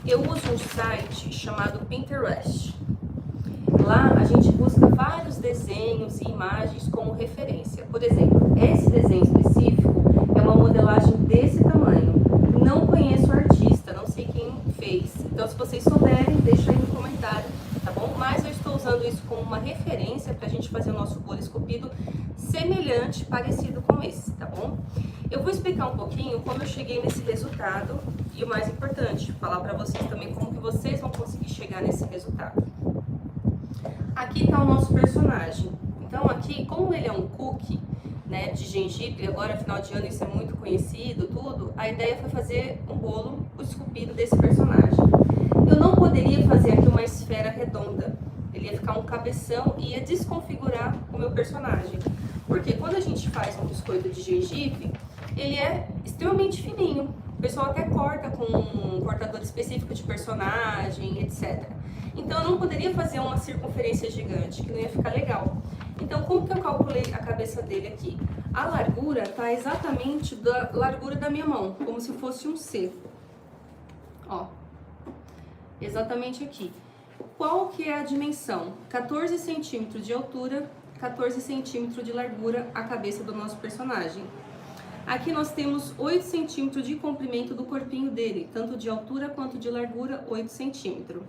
Eu uso um site chamado Pinterest. Lá a gente busca vários desenhos e imagens como referência. Por exemplo, esse desenho específico é uma modelagem desse tamanho. Não conheço o artista, não sei quem fez. Então, se vocês souberem, deixa aí no comentário, tá bom? Mas eu estou usando isso como uma referência para a gente fazer o nosso bolo esculpido semelhante, parecido com esse, tá bom? Eu vou explicar um pouquinho como eu cheguei nesse resultado e o mais importante, falar para vocês também como que vocês vão conseguir chegar nesse resultado. Aqui está o nosso personagem. Então aqui, como ele é um cookie, né, de gengibre, agora final de ano isso é muito conhecido, tudo, a ideia foi fazer um bolo esculpido desse personagem. Eu não poderia fazer aqui uma esfera redonda, ele ia ficar um cabeção e ia desconfigurar o meu personagem. Porque quando a gente faz um biscoito de gengibre, ele é extremamente fininho. O pessoal até corta com um cortador específico de personagem, etc. Então eu não poderia fazer uma circunferência gigante, que não ia ficar legal. Então como que eu calculei a cabeça dele aqui? A largura está exatamente da largura da minha mão, como se fosse um C. Ó, exatamente aqui. Qual que é a dimensão? 14 centímetros de altura, 14 centímetros de largura a cabeça do nosso personagem. Aqui nós temos 8 centímetros de comprimento do corpinho dele, tanto de altura quanto de largura, 8 centímetros.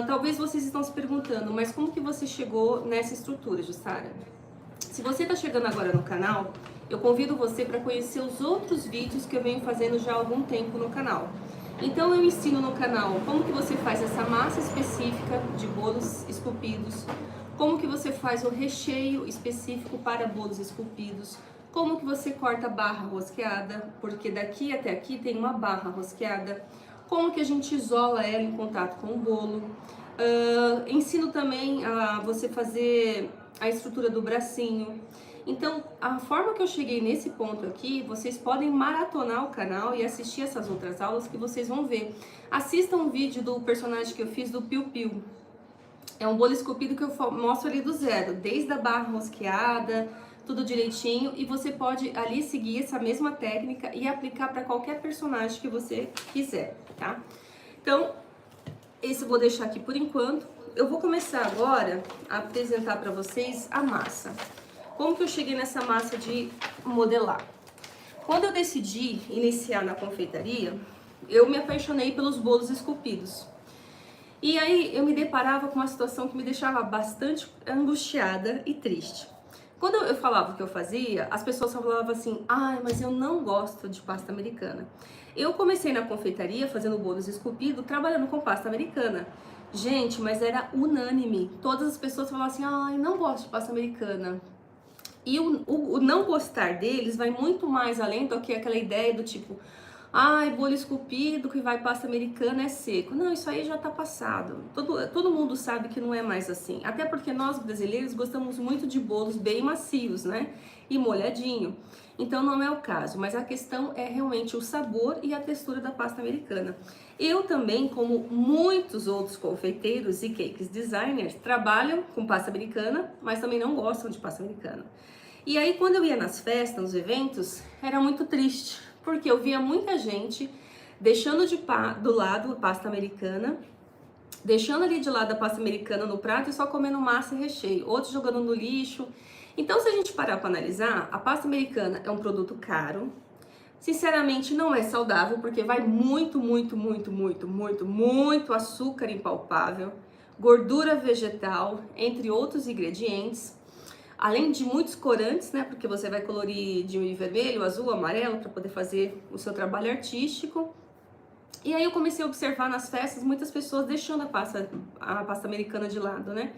Talvez vocês estão se perguntando, mas como que você chegou nessa estrutura, Jussara? Se você está chegando agora no canal, eu convido você para conhecer os outros vídeos que eu venho fazendo já há algum tempo no canal. Então eu ensino no canal como que você faz essa massa específica de bolos esculpidos, como que você faz o recheio específico para bolos esculpidos, como que você corta a barra rosqueada, porque daqui até aqui tem uma barra rosqueada, como que a gente isola ela em contato com o bolo. Ensino também a você fazer a estrutura do bracinho. Então, a forma que eu cheguei nesse ponto aqui, vocês podem maratonar o canal e assistir essas outras aulas que vocês vão ver. Assistam um vídeo do personagem que eu fiz do Piu Piu. É um bolo esculpido que eu mostro ali do zero, desde a barra rosqueada, tudo direitinho, e você pode ali seguir essa mesma técnica e aplicar para qualquer personagem que você quiser, tá? Então, esse eu vou deixar aqui por enquanto. Eu vou começar agora a apresentar para vocês a massa. Como que eu cheguei nessa massa de modelar? Quando eu decidi iniciar na confeitaria, eu me apaixonei pelos bolos esculpidos. E aí eu me deparava com uma situação que me deixava bastante angustiada e triste. Quando eu falava o que eu fazia, as pessoas falavam assim, mas eu não gosto de pasta americana. Eu comecei na confeitaria fazendo bolos esculpidos, trabalhando com pasta americana. Gente, mas era unânime. Todas as pessoas falavam assim, não gosto de pasta americana. E o não gostar deles vai muito mais além do que aquela ideia do tipo, bolo esculpido que vai pasta americana é seco. Não, isso aí já tá passado. Todo mundo sabe que não é mais assim. Até porque nós brasileiros gostamos muito de bolos bem macios, né? E molhadinho. Então não é o caso, mas a questão é realmente o sabor e a textura da pasta americana. Eu também, como muitos outros confeiteiros e cakes designers, trabalham com pasta americana, mas também não gostam de pasta americana. E aí quando eu ia nas festas, nos eventos, era muito triste, porque eu via muita gente deixando do lado a pasta americana, deixando ali de lado a pasta americana no prato e só comendo massa e recheio, outros jogando no lixo. Então, se a gente parar para analisar, a pasta americana é um produto caro, sinceramente não é saudável, porque vai muito açúcar impalpável, gordura vegetal, entre outros ingredientes. Além de muitos corantes, né? Porque você vai colorir de vermelho, azul, amarelo para poder fazer o seu trabalho artístico. E aí eu comecei a observar nas festas muitas pessoas deixando a pasta americana de lado, né?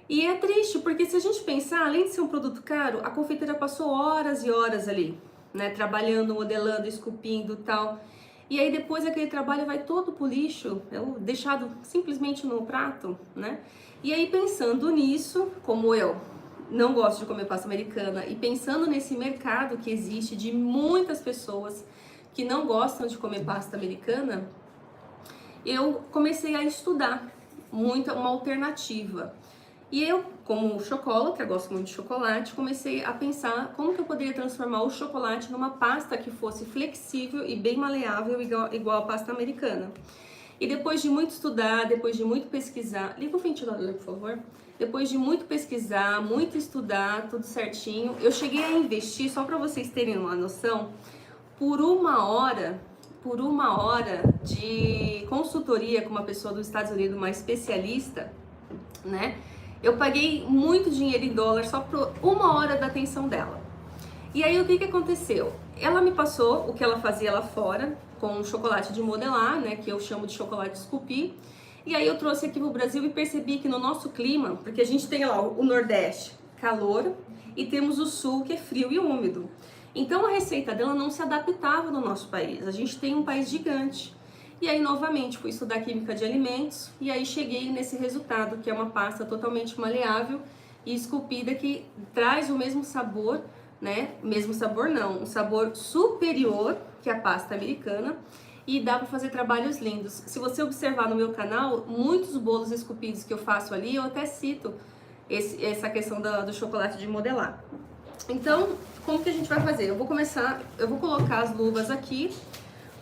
E é triste, porque se a gente pensar, além de ser um produto caro, a confeiteira passou horas e horas ali, né? Trabalhando, modelando, esculpindo e tal. E aí depois aquele trabalho vai todo pro lixo, deixado simplesmente no prato, né? E aí pensando nisso, como eu não gosto de comer pasta americana, e pensando nesse mercado que existe de muitas pessoas que não gostam de comer pasta americana, eu comecei a estudar uma alternativa. E eu, como chocolatra, gosto muito de chocolate, comecei a pensar como que eu poderia transformar o chocolate numa pasta que fosse flexível e bem maleável, igual a pasta americana. E depois de muito estudar, depois de muito pesquisar, liga o ventilador, por favor. Depois de muito pesquisar, muito estudar, tudo certinho, eu cheguei a investir, só para vocês terem uma noção, por uma hora de consultoria com uma pessoa dos Estados Unidos, uma especialista, né? Eu paguei muito dinheiro em dólar só por uma hora da atenção dela. E aí o que aconteceu? Ela me passou o que ela fazia lá fora com chocolate de modelar, né, que eu chamo de chocolate Scoopy. E aí eu trouxe aqui pro Brasil e percebi que no nosso clima, porque a gente tem lá o Nordeste, calor, e temos o Sul, que é frio e úmido. Então a receita dela não se adaptava no nosso país. A gente tem um país gigante. E aí novamente fui estudar química de alimentos e aí cheguei nesse resultado, que é uma pasta totalmente maleável e esculpida que traz o mesmo sabor, né? Mesmo sabor não, um sabor superior que a pasta americana, e dá para fazer trabalhos lindos. Se você observar no meu canal, muitos bolos esculpidos que eu faço ali, eu até cito essa questão do chocolate de modelar. Então, como que a gente vai fazer? Eu vou colocar as luvas aqui,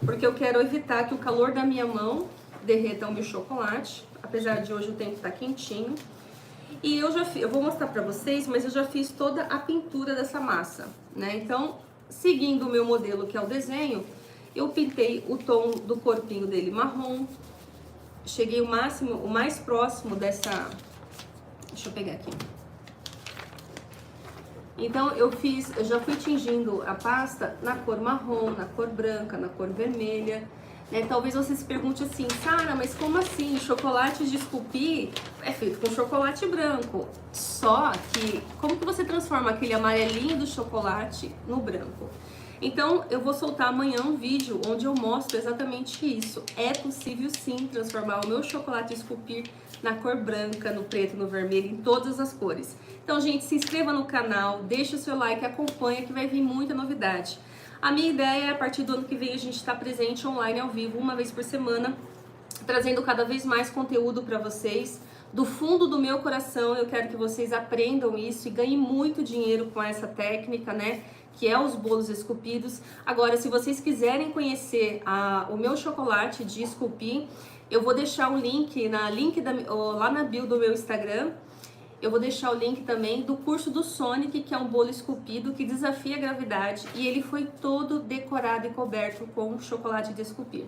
porque eu quero evitar que o calor da minha mão derreta o meu chocolate, apesar de hoje o tempo estar quentinho. E eu vou mostrar pra vocês, mas eu já fiz toda a pintura dessa massa, né? Então, seguindo o meu modelo, que é o desenho, eu pintei o tom do corpinho dele marrom, cheguei o mais próximo dessa... Deixa eu pegar aqui. Então eu já fui tingindo a pasta na cor marrom, na cor branca, na cor vermelha, né? Talvez você se pergunte assim, Sara, mas como assim? Chocolate de Scoopy é feito com chocolate branco. Só que como que você transforma aquele amarelinho do chocolate no branco? Então eu vou soltar amanhã um vídeo onde eu mostro exatamente isso. É possível sim transformar o meu chocolate Scoopy na cor branca, no preto, no vermelho, em todas as cores. Então, gente, se inscreva no canal, deixa o seu like, acompanha que vai vir muita novidade. A minha ideia é, a partir do ano que vem, a gente estar presente online, ao vivo, uma vez por semana, trazendo cada vez mais conteúdo para vocês. Do fundo do meu coração, eu quero que vocês aprendam isso e ganhem muito dinheiro com essa técnica, né? Que é os bolos esculpidos. Agora, se vocês quiserem conhecer o meu chocolate de esculpir, eu vou deixar o link, lá na bio do meu Instagram. Eu vou deixar o link também do curso do Sonic, que é um bolo esculpido que desafia a gravidade. E ele foi todo decorado e coberto com chocolate de esculpir.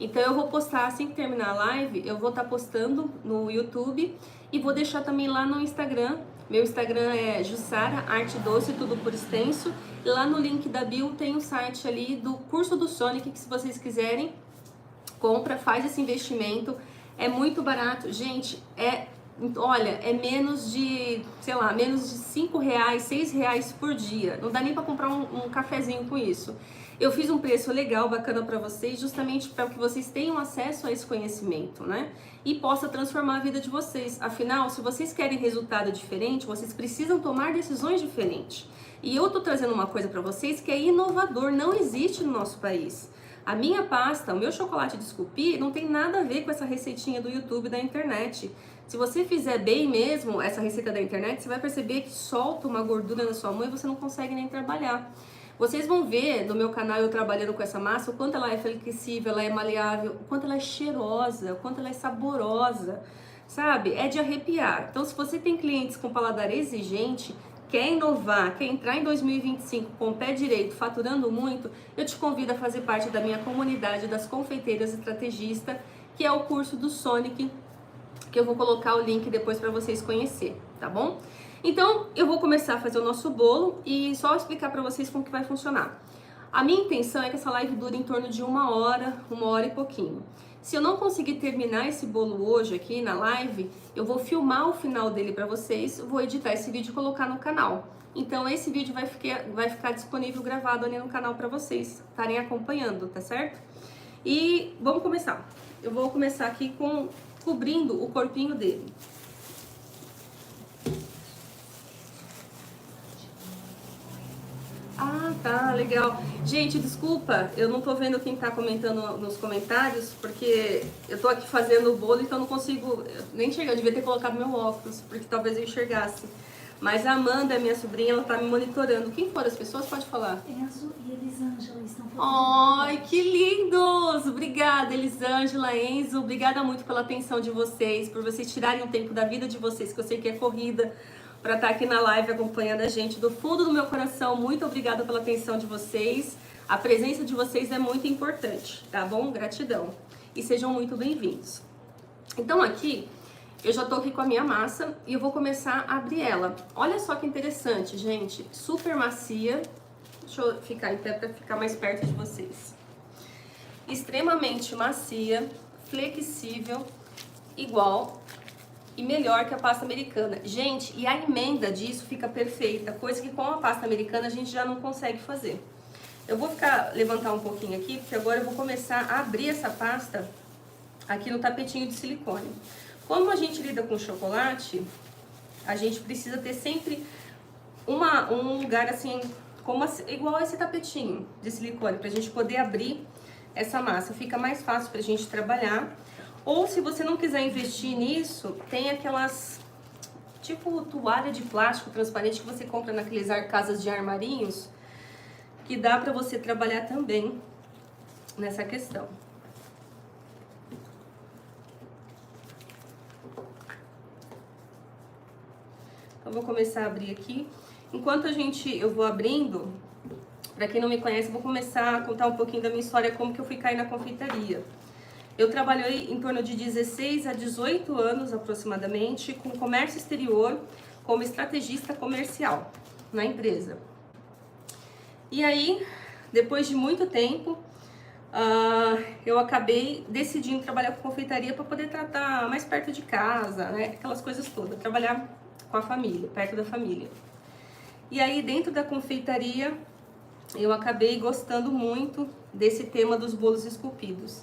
Então eu vou postar, assim que terminar a live, eu vou estar postando no YouTube e vou deixar também lá no Instagram. Meu Instagram é Jussara Arte Doce, tudo por extenso. E lá no link da bio tem o site ali do curso do Sonic, que se vocês quiserem, compra, faz esse investimento. É muito barato. Gente, olha, é menos de, sei lá, menos de 5 reais, 6 reais por dia. Não dá nem para comprar um cafezinho com isso. Eu fiz um preço legal, bacana para vocês, justamente para que vocês tenham acesso a esse conhecimento, né? E possa transformar a vida de vocês. Afinal, se vocês querem resultado diferente, vocês precisam tomar decisões diferentes. E eu tô trazendo uma coisa para vocês que é inovador, não existe no nosso país. A minha pasta, o meu chocolate de Scoopy, não tem nada a ver com essa receitinha do YouTube, da internet. Se você fizer bem mesmo essa receita da internet, você vai perceber que solta uma gordura na sua mão e você não consegue nem trabalhar. Vocês vão ver no meu canal eu trabalhando com essa massa, o quanto ela é flexível, ela é maleável, o quanto ela é cheirosa, o quanto ela é saborosa, sabe? É de arrepiar. Então, se você tem clientes com paladar exigente, quer inovar, quer entrar em 2025 com o pé direito, faturando muito, eu te convido a fazer parte da minha comunidade das confeiteiras estrategistas, que é o curso do Sonic, que eu vou colocar o link depois para vocês conhecerem, tá bom? Então, eu vou começar a fazer o nosso bolo e só explicar para vocês como que vai funcionar. A minha intenção é que essa live dure em torno de uma hora e pouquinho. Se eu não conseguir terminar esse bolo hoje aqui na live, eu vou filmar o final dele para vocês, vou editar esse vídeo e colocar no canal. Então esse vídeo vai ficar disponível gravado ali no canal para vocês estarem acompanhando, tá certo? E vamos começar. Eu vou começar aqui cobrindo o corpinho dele. Ah, Tá, legal. Gente, desculpa, eu não tô vendo quem tá comentando nos comentários, porque eu tô aqui fazendo o bolo, então não consigo nem enxergar. Eu devia ter colocado meu óculos, porque talvez eu enxergasse. Mas a Amanda, minha sobrinha, ela tá me monitorando. Quem foram as pessoas? Pode falar. Enzo e Elisângela estão falando. Ai, que lindos! Obrigada, Elisângela, Enzo. Obrigada muito pela atenção de vocês, por vocês tirarem um tempo da vida de vocês, que eu sei que é corrida, para estar aqui na live acompanhando a gente. Do fundo do meu coração, muito obrigada pela atenção de vocês. A presença de vocês é muito importante, tá bom? Gratidão. E sejam muito bem-vindos. Então aqui, eu já tô aqui com a minha massa e eu vou começar a abrir ela. Olha só que interessante, gente. Super macia. Deixa eu ficar em pé para ficar mais perto de vocês. Extremamente macia, flexível, igual e melhor que a pasta americana. Gente, e a emenda disso fica perfeita, coisa que com a pasta americana a gente já não consegue fazer. Eu vou levantar um pouquinho aqui, porque agora eu vou começar a abrir essa pasta aqui no tapetinho de silicone. Como a gente lida com chocolate, a gente precisa ter sempre um lugar assim, igual esse tapetinho de silicone, pra gente poder abrir essa massa. Fica mais fácil pra gente trabalhar. Ou se você não quiser investir nisso, tem aquelas, tipo toalha de plástico transparente que você compra naqueles casas de armarinhos, que dá pra você trabalhar também nessa questão. Então, vou começar a abrir aqui. Enquanto eu vou abrindo, pra quem não me conhece, eu vou começar a contar um pouquinho da minha história, como que eu fui cair na confeitaria. Eu trabalhei em torno de 16 a 18 anos, aproximadamente, com comércio exterior, como estrategista comercial na empresa. E aí, depois de muito tempo, eu acabei decidindo trabalhar com confeitaria para poder tratar mais perto de casa, né? Aquelas coisas todas, trabalhar com a família, perto da família. E aí, dentro da confeitaria, eu acabei gostando muito desse tema dos bolos esculpidos.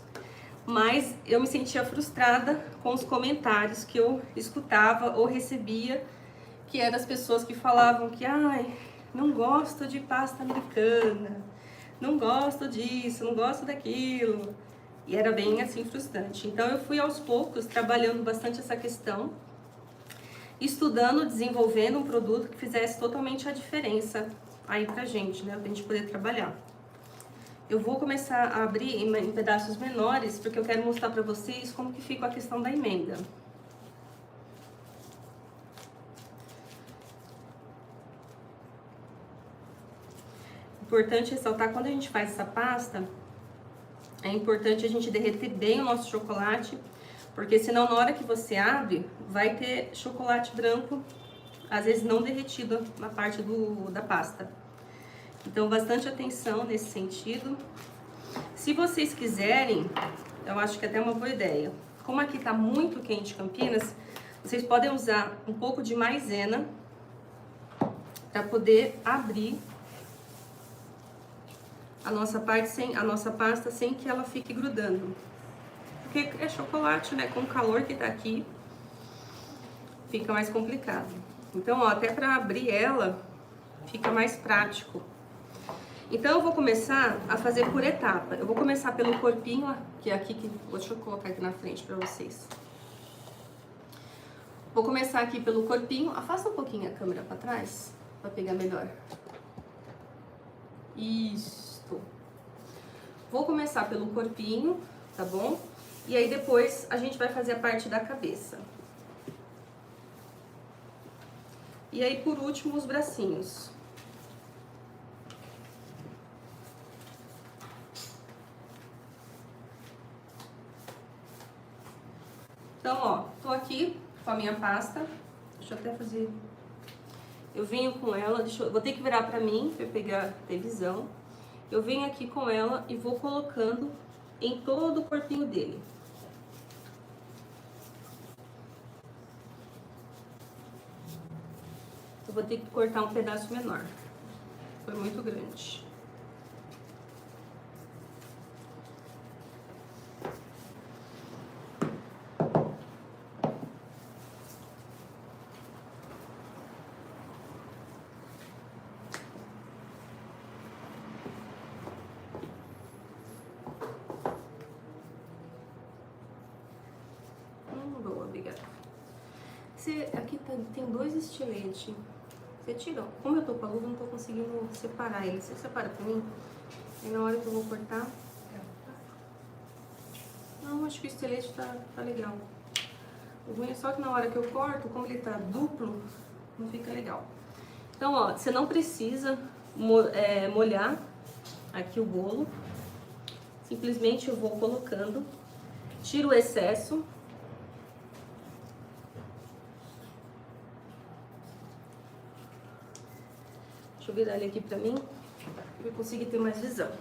Mas eu me sentia frustrada com os comentários que eu escutava ou recebia, que eram as pessoas que falavam que, ai, não gosto de pasta americana, não gosto disso, não gosto daquilo. E era bem assim frustrante. Então eu fui aos poucos trabalhando bastante essa questão, estudando, desenvolvendo um produto que fizesse totalmente a diferença aí pra gente, né, pra gente poder trabalhar. Eu vou começar a abrir em pedaços menores, porque eu quero mostrar pra vocês como que fica a questão da emenda. Importante ressaltar, quando a gente faz essa pasta, é importante a gente derreter bem o nosso chocolate, porque senão na hora que você abre, vai ter chocolate branco, às vezes não derretido na parte da pasta. Então, bastante atenção nesse sentido. Se vocês quiserem, eu acho que é até uma boa ideia. Como aqui tá muito quente Campinas, vocês podem usar um pouco de maisena para poder abrir a nossa pasta sem que ela fique grudando. Porque é chocolate, né? Com o calor que tá aqui, fica mais complicado. Então, ó, até para abrir ela, fica mais prático. Então eu vou começar a fazer por etapa. Eu vou começar pelo corpinho, ó, que é aqui que... Deixa eu colocar aqui na frente pra vocês. Vou começar aqui pelo corpinho. Afasta um pouquinho a câmera pra trás, pra pegar melhor. Isso. Vou começar pelo corpinho, tá bom? E aí depois a gente vai fazer a parte da cabeça. E aí por último os bracinhos. Então, ó, tô aqui com a minha pasta. Deixa eu até fazer... Eu venho com ela, vou ter que virar pra mim, pra eu pegar televisão. Eu venho aqui com ela e vou colocando em todo o corpinho dele. Eu vou ter que cortar um pedaço menor. Foi muito grande. obrigada. Aqui tem 2 estiletes. Você tira, como eu tô com a luva, eu não tô conseguindo separar eles. Você separa pra mim? Aí na hora que eu vou cortar... Não, acho que o estilete tá legal. O ruim é só que na hora que eu corto, como ele tá duplo, não fica legal. Então, ó, você não precisa molhar aqui o bolo. Simplesmente eu vou colocando, tiro o excesso. Deixa eu virar ele aqui pra mim, pra eu conseguir ter mais visão.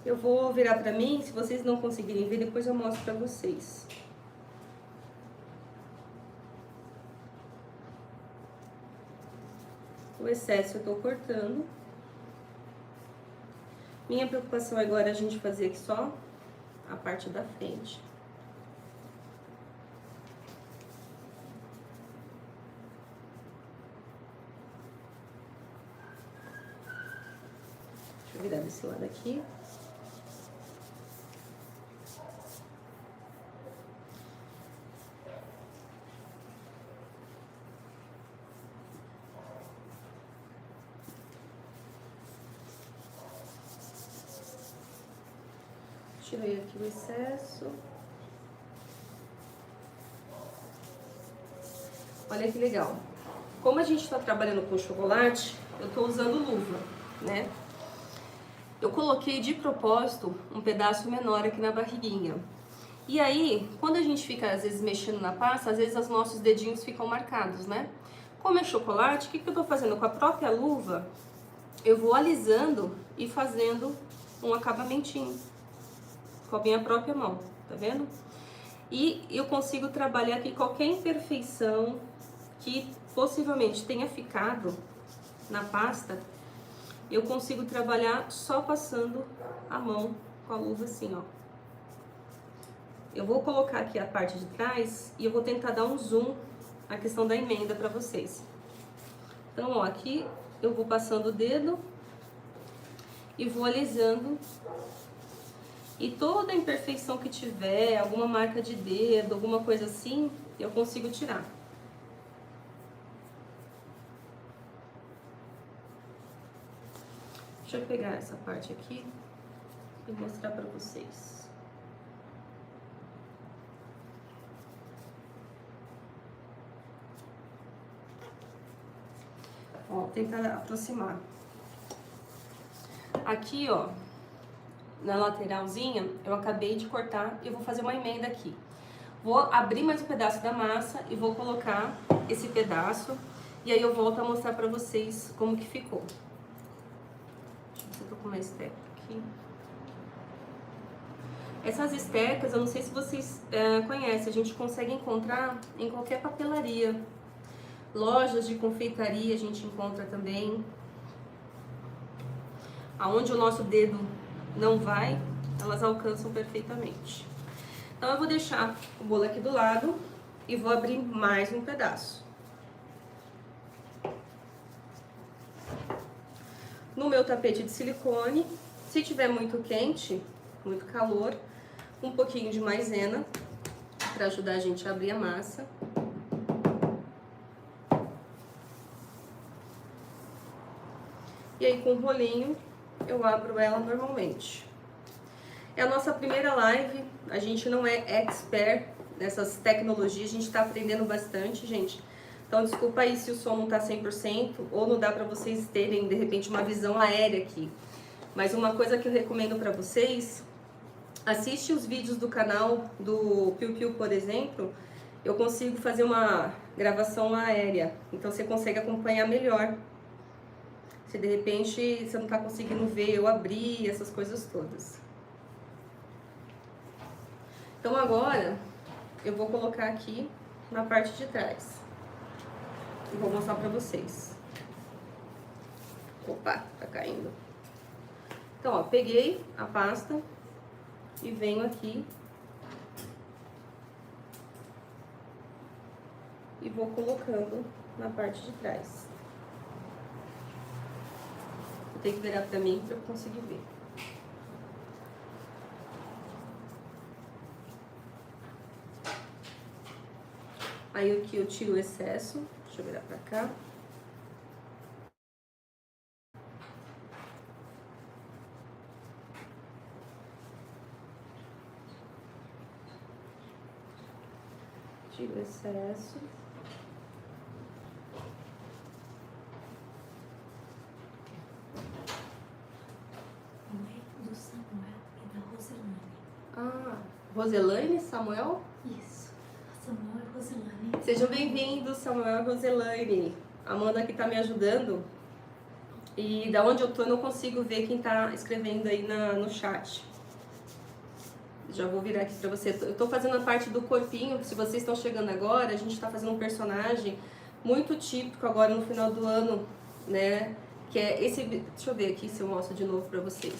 Eu vou virar pra mim, se vocês não conseguirem ver, depois eu mostro pra vocês. O excesso eu tô cortando. Minha preocupação agora é a gente fazer aqui só a parte da frente. Deixa eu virar desse lado aqui. Tirei aqui o excesso. Olha que legal. Como a gente tá trabalhando com chocolate, eu tô usando luva, né? Eu coloquei de propósito um pedaço menor aqui na barriguinha. E aí, quando a gente fica às vezes mexendo na pasta, às vezes os nossos dedinhos ficam marcados, né? Como é chocolate, o que eu tô fazendo? Com a própria luva, eu vou alisando e fazendo um acabamentinho com a minha própria mão, tá vendo? E eu consigo trabalhar aqui qualquer imperfeição que possivelmente tenha ficado na pasta, eu consigo trabalhar só passando a mão com a luva assim, ó. Eu vou colocar aqui a parte de trás e eu vou tentar dar um zoom na questão da emenda pra vocês. Então, ó, aqui eu vou passando o dedo e vou alisando. E toda imperfeição que tiver, alguma marca de dedo, alguma coisa assim, eu consigo tirar. Deixa eu pegar essa parte aqui e mostrar pra vocês. Ó, tentar aproximar. Aqui, ó, na lateralzinha, eu acabei de cortar e eu vou fazer uma emenda aqui. Vou abrir mais um pedaço da massa e vou colocar esse pedaço. E aí eu volto a mostrar pra vocês como que ficou. Deixa eu ver se eu tô com uma esteca aqui. Essas estecas, eu não sei se vocês conhecem, a gente consegue encontrar em qualquer papelaria. Lojas de confeitaria a gente encontra também. Aonde o nosso dedo não vai, elas alcançam perfeitamente. Então eu vou deixar o bolo aqui do lado e vou abrir mais um pedaço. No meu tapete de silicone, se tiver muito quente, muito calor, um pouquinho de maisena para ajudar a gente a abrir a massa. E aí com o rolinho eu abro ela normalmente. É a nossa primeira live, a gente não é expert nessas tecnologias, a gente tá aprendendo bastante, gente. Então desculpa aí se o som não tá 100% ou não dá pra vocês terem, de repente, uma visão aérea aqui. Mas uma coisa que eu recomendo pra vocês, assiste os vídeos do canal do Piu Piu, por exemplo, eu consigo fazer uma gravação aérea, então você consegue acompanhar melhor. Se de repente você não tá conseguindo ver eu abrir, essas coisas todas. Então agora eu vou colocar aqui na parte de trás. E vou mostrar pra vocês. Opa, tá caindo. Então, ó, peguei a pasta e venho aqui e vou colocando na parte de trás. Vou ter que virar pra mim pra eu conseguir ver. Aí aqui eu tiro o excesso. Deixa eu virar pra cá. Tiro o excesso. Do Samuel e da Roselane. Ah, Roselane, Samuel? Isso. Samuel e Roselane. Sejam bem-vindos, Samuel e Roselane. A Amanda aqui tá me ajudando. E da onde eu tô, eu não consigo ver quem tá escrevendo aí no chat. Já vou virar aqui pra você. Eu tô fazendo a parte do corpinho. Se vocês estão chegando agora, a gente tá fazendo um personagem muito típico agora no final do ano, né? Que é esse... Deixa eu ver aqui se eu mostro de novo pra vocês.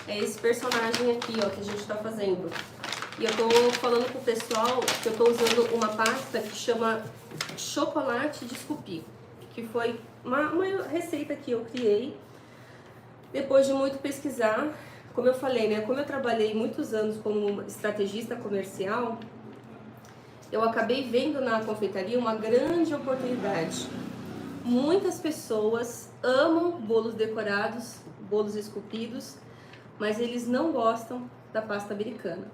É esse personagem aqui, ó, que a gente tá fazendo. E eu tô falando pro pessoal que eu tô usando uma pasta que chama chocolate de esculpir. Que foi uma receita que eu criei depois de muito pesquisar. Como eu falei, né? Como eu trabalhei muitos anos como estrategista comercial, eu acabei vendo na confeitaria uma grande oportunidade. Muitas pessoas amam bolos decorados, bolos esculpidos, mas eles não gostam da pasta americana.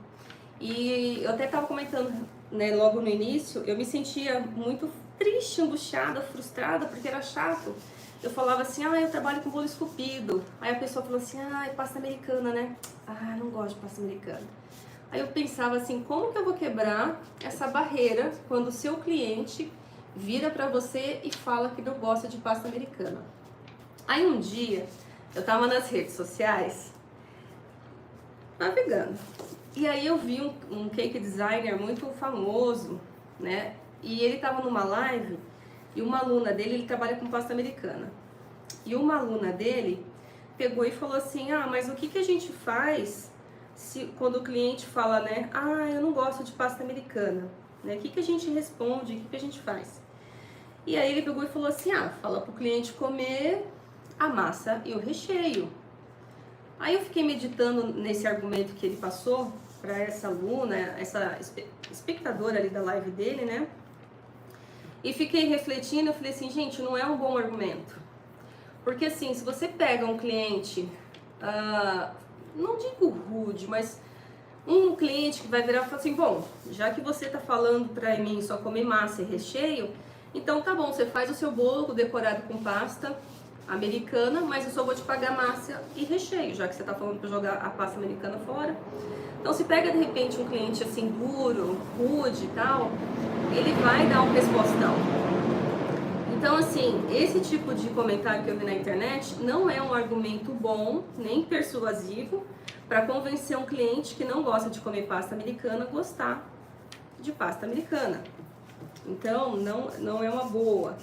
E eu até estava comentando, né, logo no início, eu me sentia muito triste, angustiada, frustrada, porque era chato. Eu falava assim, eu trabalho com bolo esculpido. Aí a pessoa falou assim, é pasta americana, né? Não gosto de pasta americana. Aí eu pensava assim, como que eu vou quebrar essa barreira quando o seu cliente vira pra você e fala que não gosta de pasta americana? Aí um dia, eu tava nas redes sociais, navegando. E aí eu vi um cake designer muito famoso, né? E ele tava numa live e uma aluna dele, ele trabalha com pasta americana. E uma aluna dele pegou e falou assim, mas o que a gente faz quando o cliente fala, né? Eu não gosto de pasta americana. Né? O que a gente responde? O que a gente faz? E aí ele pegou e falou assim, fala pro cliente comer a massa e o recheio. Aí eu fiquei meditando nesse argumento que ele passou para essa aluna, essa espectadora ali da live dele, né? E fiquei refletindo, eu falei assim, gente, não é um bom argumento. Porque assim, se você pega um cliente, não digo rude, mas um cliente que vai virar e falar assim, bom, já que você tá falando pra mim só comer massa e recheio, então tá bom, você faz o seu bolo decorado com pasta americana, mas eu só vou te pagar massa e recheio, já que você tá falando pra jogar a pasta americana fora. Então se pega de repente um cliente assim duro, rude e tal, ele vai dar um respostão. Então assim, esse tipo de comentário que eu vi na internet não é um argumento bom, nem persuasivo, para convencer um cliente que não gosta de comer pasta americana a gostar de pasta americana. Então não é uma boa.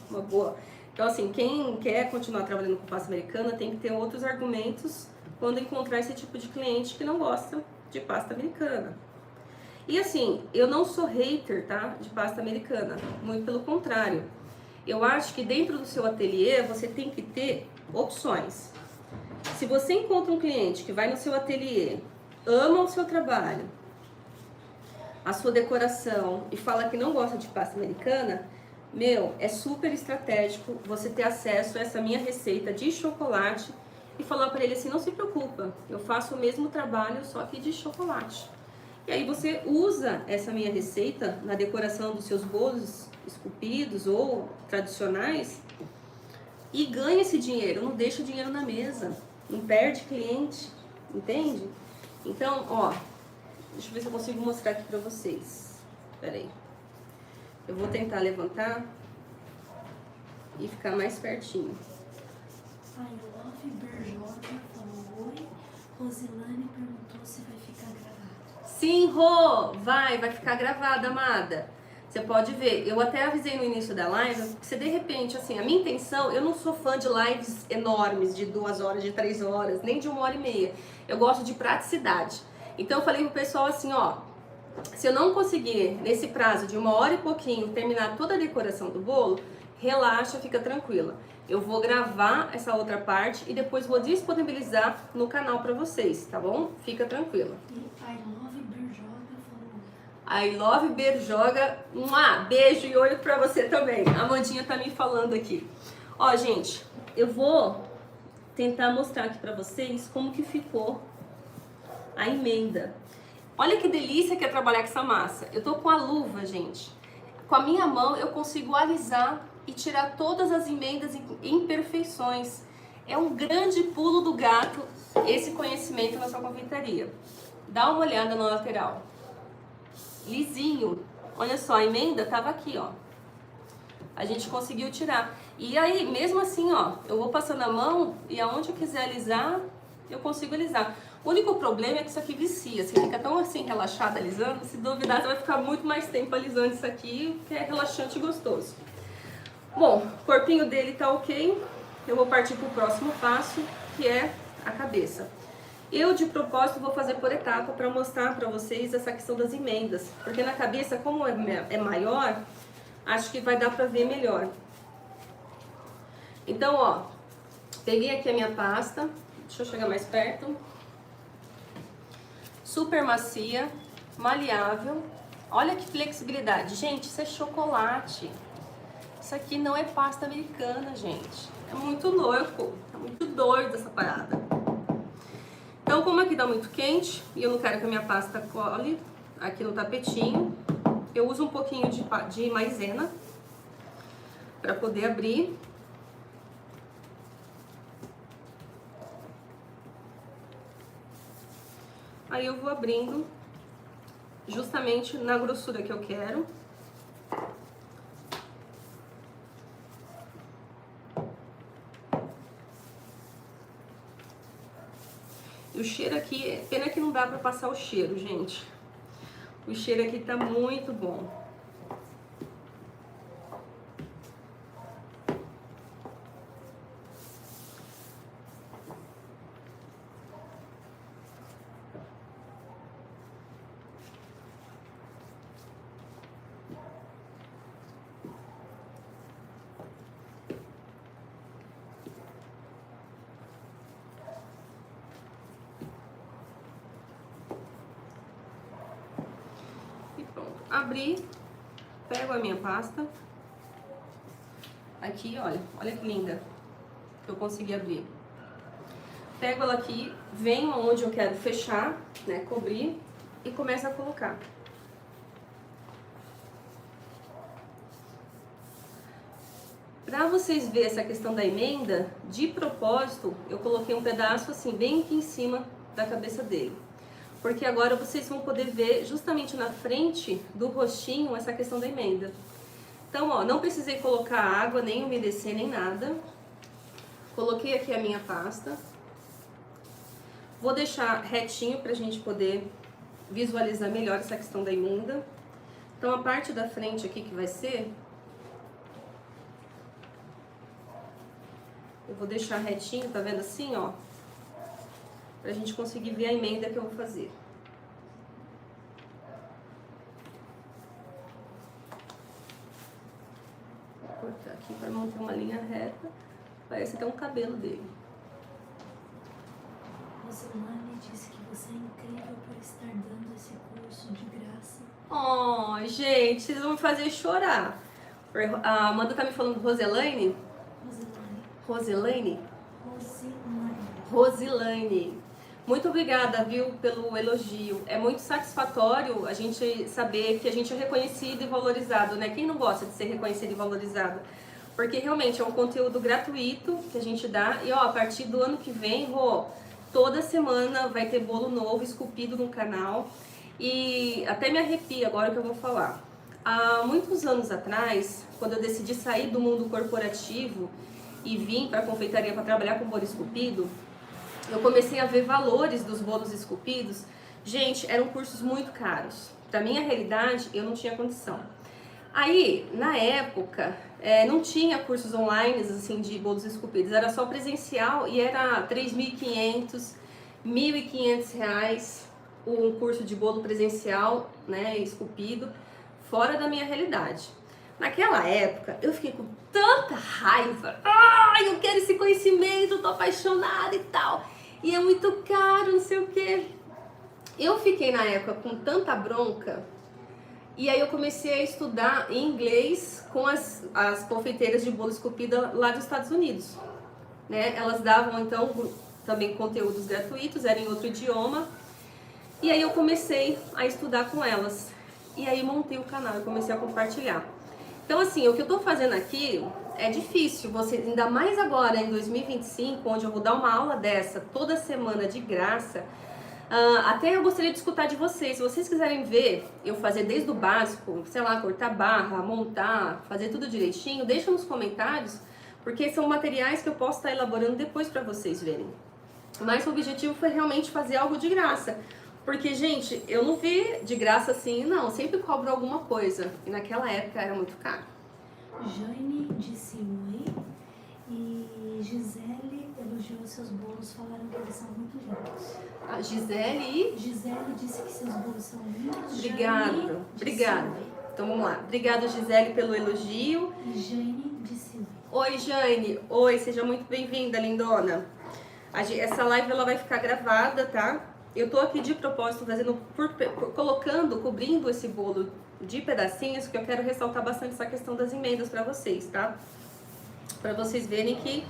Então assim, quem quer continuar trabalhando com pasta americana tem que ter outros argumentos quando encontrar esse tipo de cliente que não gosta de pasta americana. E assim, eu não sou hater, tá, de pasta americana, muito pelo contrário. Eu acho que dentro do seu ateliê você tem que ter opções. Se você encontra um cliente que vai no seu ateliê, ama o seu trabalho, a sua decoração e fala que não gosta de pasta americana, é super estratégico você ter acesso a essa minha receita de chocolate e falar para ele assim, não se preocupa, eu faço o mesmo trabalho só que de chocolate. E aí você usa essa minha receita na decoração dos seus bolos esculpidos ou tradicionais e ganha esse dinheiro, não deixa o dinheiro na mesa, não perde cliente, entende? Então, deixa eu ver se eu consigo mostrar aqui pra vocês. Pera aí. Eu vou tentar levantar e ficar mais pertinho. I Love Berjoca falou oi. Roselane perguntou se vai ficar gravado. Sim, Rô! Vai ficar gravada, amada. Você pode ver, eu até avisei no início da live, se de repente, assim, a minha intenção, eu não sou fã de lives enormes, de 2 horas, de 3 horas, nem de 1h30. Eu gosto de praticidade. Então eu falei pro pessoal assim, se eu não conseguir, nesse prazo de 1 hora e pouquinho, terminar toda a decoração do bolo, relaxa, fica tranquila. Eu vou gravar essa outra parte e depois vou disponibilizar no canal pra vocês, tá bom? Fica tranquila. E I Love Berjoca falou I love Berjoga. Beijo e olho pra você também. A Amandinha tá me falando aqui. Ó, gente, eu vou tentar mostrar aqui pra vocês como que ficou a emenda. Olha que delícia que é trabalhar com essa massa. Eu tô com a luva, gente. Com a minha mão eu consigo alisar e tirar todas as emendas e imperfeições. É um grande pulo do gato esse conhecimento na sua confeitaria. Dá uma olhada na lateral. Lisinho. Olha só, a emenda tava aqui, ó. A gente conseguiu tirar. E aí, mesmo assim, ó, eu vou passando a mão e aonde eu quiser alisar, eu consigo alisar. O único problema é que isso aqui vicia. Você fica tão assim relaxada alisando, se duvidar você vai ficar muito mais tempo alisando isso aqui, que é relaxante e gostoso. Bom, o corpinho dele tá ok. Eu vou partir pro próximo passo, que é a cabeça. Eu, de propósito, vou fazer por etapa para mostrar para vocês essa questão das emendas. Porque na cabeça, como é maior, acho que vai dar para ver melhor. Então, ó, peguei aqui a minha pasta. Deixa eu chegar mais perto. Super macia, maleável. Olha que flexibilidade. Gente, isso é chocolate. Isso aqui não é pasta americana, gente. É muito louco. É muito doido essa parada. Então, como aqui tá muito quente e eu não quero que a minha pasta cole aqui no tapetinho, eu uso um pouquinho de maisena para poder abrir. Aí eu vou abrindo justamente na grossura que eu quero. E o cheiro aqui, pena que não dá pra passar o cheiro, gente. O cheiro aqui tá muito bom. Abri, pego a minha pasta, aqui, olha que linda, que eu consegui abrir. Pego ela aqui, venho aonde eu quero fechar, né, cobrir, e começo a colocar. Pra vocês verem essa questão da emenda, de propósito, eu coloquei um pedaço assim, bem aqui em cima da cabeça dele. Porque agora vocês vão poder ver justamente na frente do rostinho essa questão da emenda. Então, ó, não precisei colocar água, nem umedecer, nem nada. Coloquei aqui a minha pasta. Vou deixar retinho pra gente poder visualizar melhor essa questão da emenda. Então, a parte da frente aqui que vai ser... eu vou deixar retinho, tá vendo assim, ó? Pra gente conseguir ver a emenda que eu vou fazer. Vou cortar aqui para manter uma linha reta. Parece até um cabelo dele. Rosilane disse que você é incrível por estar dando esse curso de graça. Oh, gente, vocês vão me fazer chorar. A Amanda tá me falando Rosilane? Rosilane. Rosilane. Muito obrigada, viu, pelo elogio. É muito satisfatório a gente saber que a gente é reconhecido e valorizado, né? Quem não gosta de ser reconhecido e valorizado? Porque realmente é um conteúdo gratuito que a gente dá. E ó, a partir do ano que vem, toda semana vai ter bolo novo esculpido no canal. E até me arrepio agora que eu vou falar. Há muitos anos atrás, quando eu decidi sair do mundo corporativo e vim para a confeitaria para trabalhar com bolo esculpido, eu comecei a ver valores dos bolos esculpidos. Gente, eram cursos muito caros. Pra minha realidade, eu não tinha condição. Aí, na época, não tinha cursos online assim, de bolos esculpidos. Era só presencial e era R$3.500, R$1.500 um curso de bolo presencial, né, esculpido, fora da minha realidade. Naquela época, eu fiquei com tanta raiva. Ai, eu quero esse conhecimento, tô apaixonada e tal. E é muito caro, não sei o quê. Eu fiquei na época com tanta bronca, E aí eu comecei a estudar em inglês com as confeiteiras de bolo esculpida lá dos Estados Unidos, né? Elas davam então também conteúdos gratuitos, era em outro idioma. E aí eu comecei a estudar com elas. E aí montei o canal e comecei a compartilhar. Então assim, o que eu tô fazendo aqui é difícil, você, ainda mais agora em 2025, onde eu vou dar uma aula dessa toda semana de graça. Até eu gostaria de escutar de vocês. Se vocês quiserem ver eu fazer desde o básico, sei lá, cortar barra, montar, fazer tudo direitinho, deixa nos comentários, porque são materiais que eu posso estar elaborando depois para vocês verem. Mas o objetivo foi realmente fazer algo de graça. Porque, gente, eu não vi de graça assim, não. Sempre cobro alguma coisa. E naquela época era muito caro. Jane disse oi. E Gisele elogiou seus bolos, falaram que eles são muito lindos. A Gisele disse que seus bolos são lindos. Obrigado, obrigada. Então vamos lá. Obrigada, Gisele, pelo elogio. E Jane disse oi. Oi, Jane. Oi, seja muito bem-vinda, lindona. Essa live ela vai ficar gravada, tá? Eu tô aqui de propósito fazendo, colocando, cobrindo esse bolo de pedacinhos, que eu quero ressaltar bastante essa questão das emendas para vocês, tá? Para vocês verem que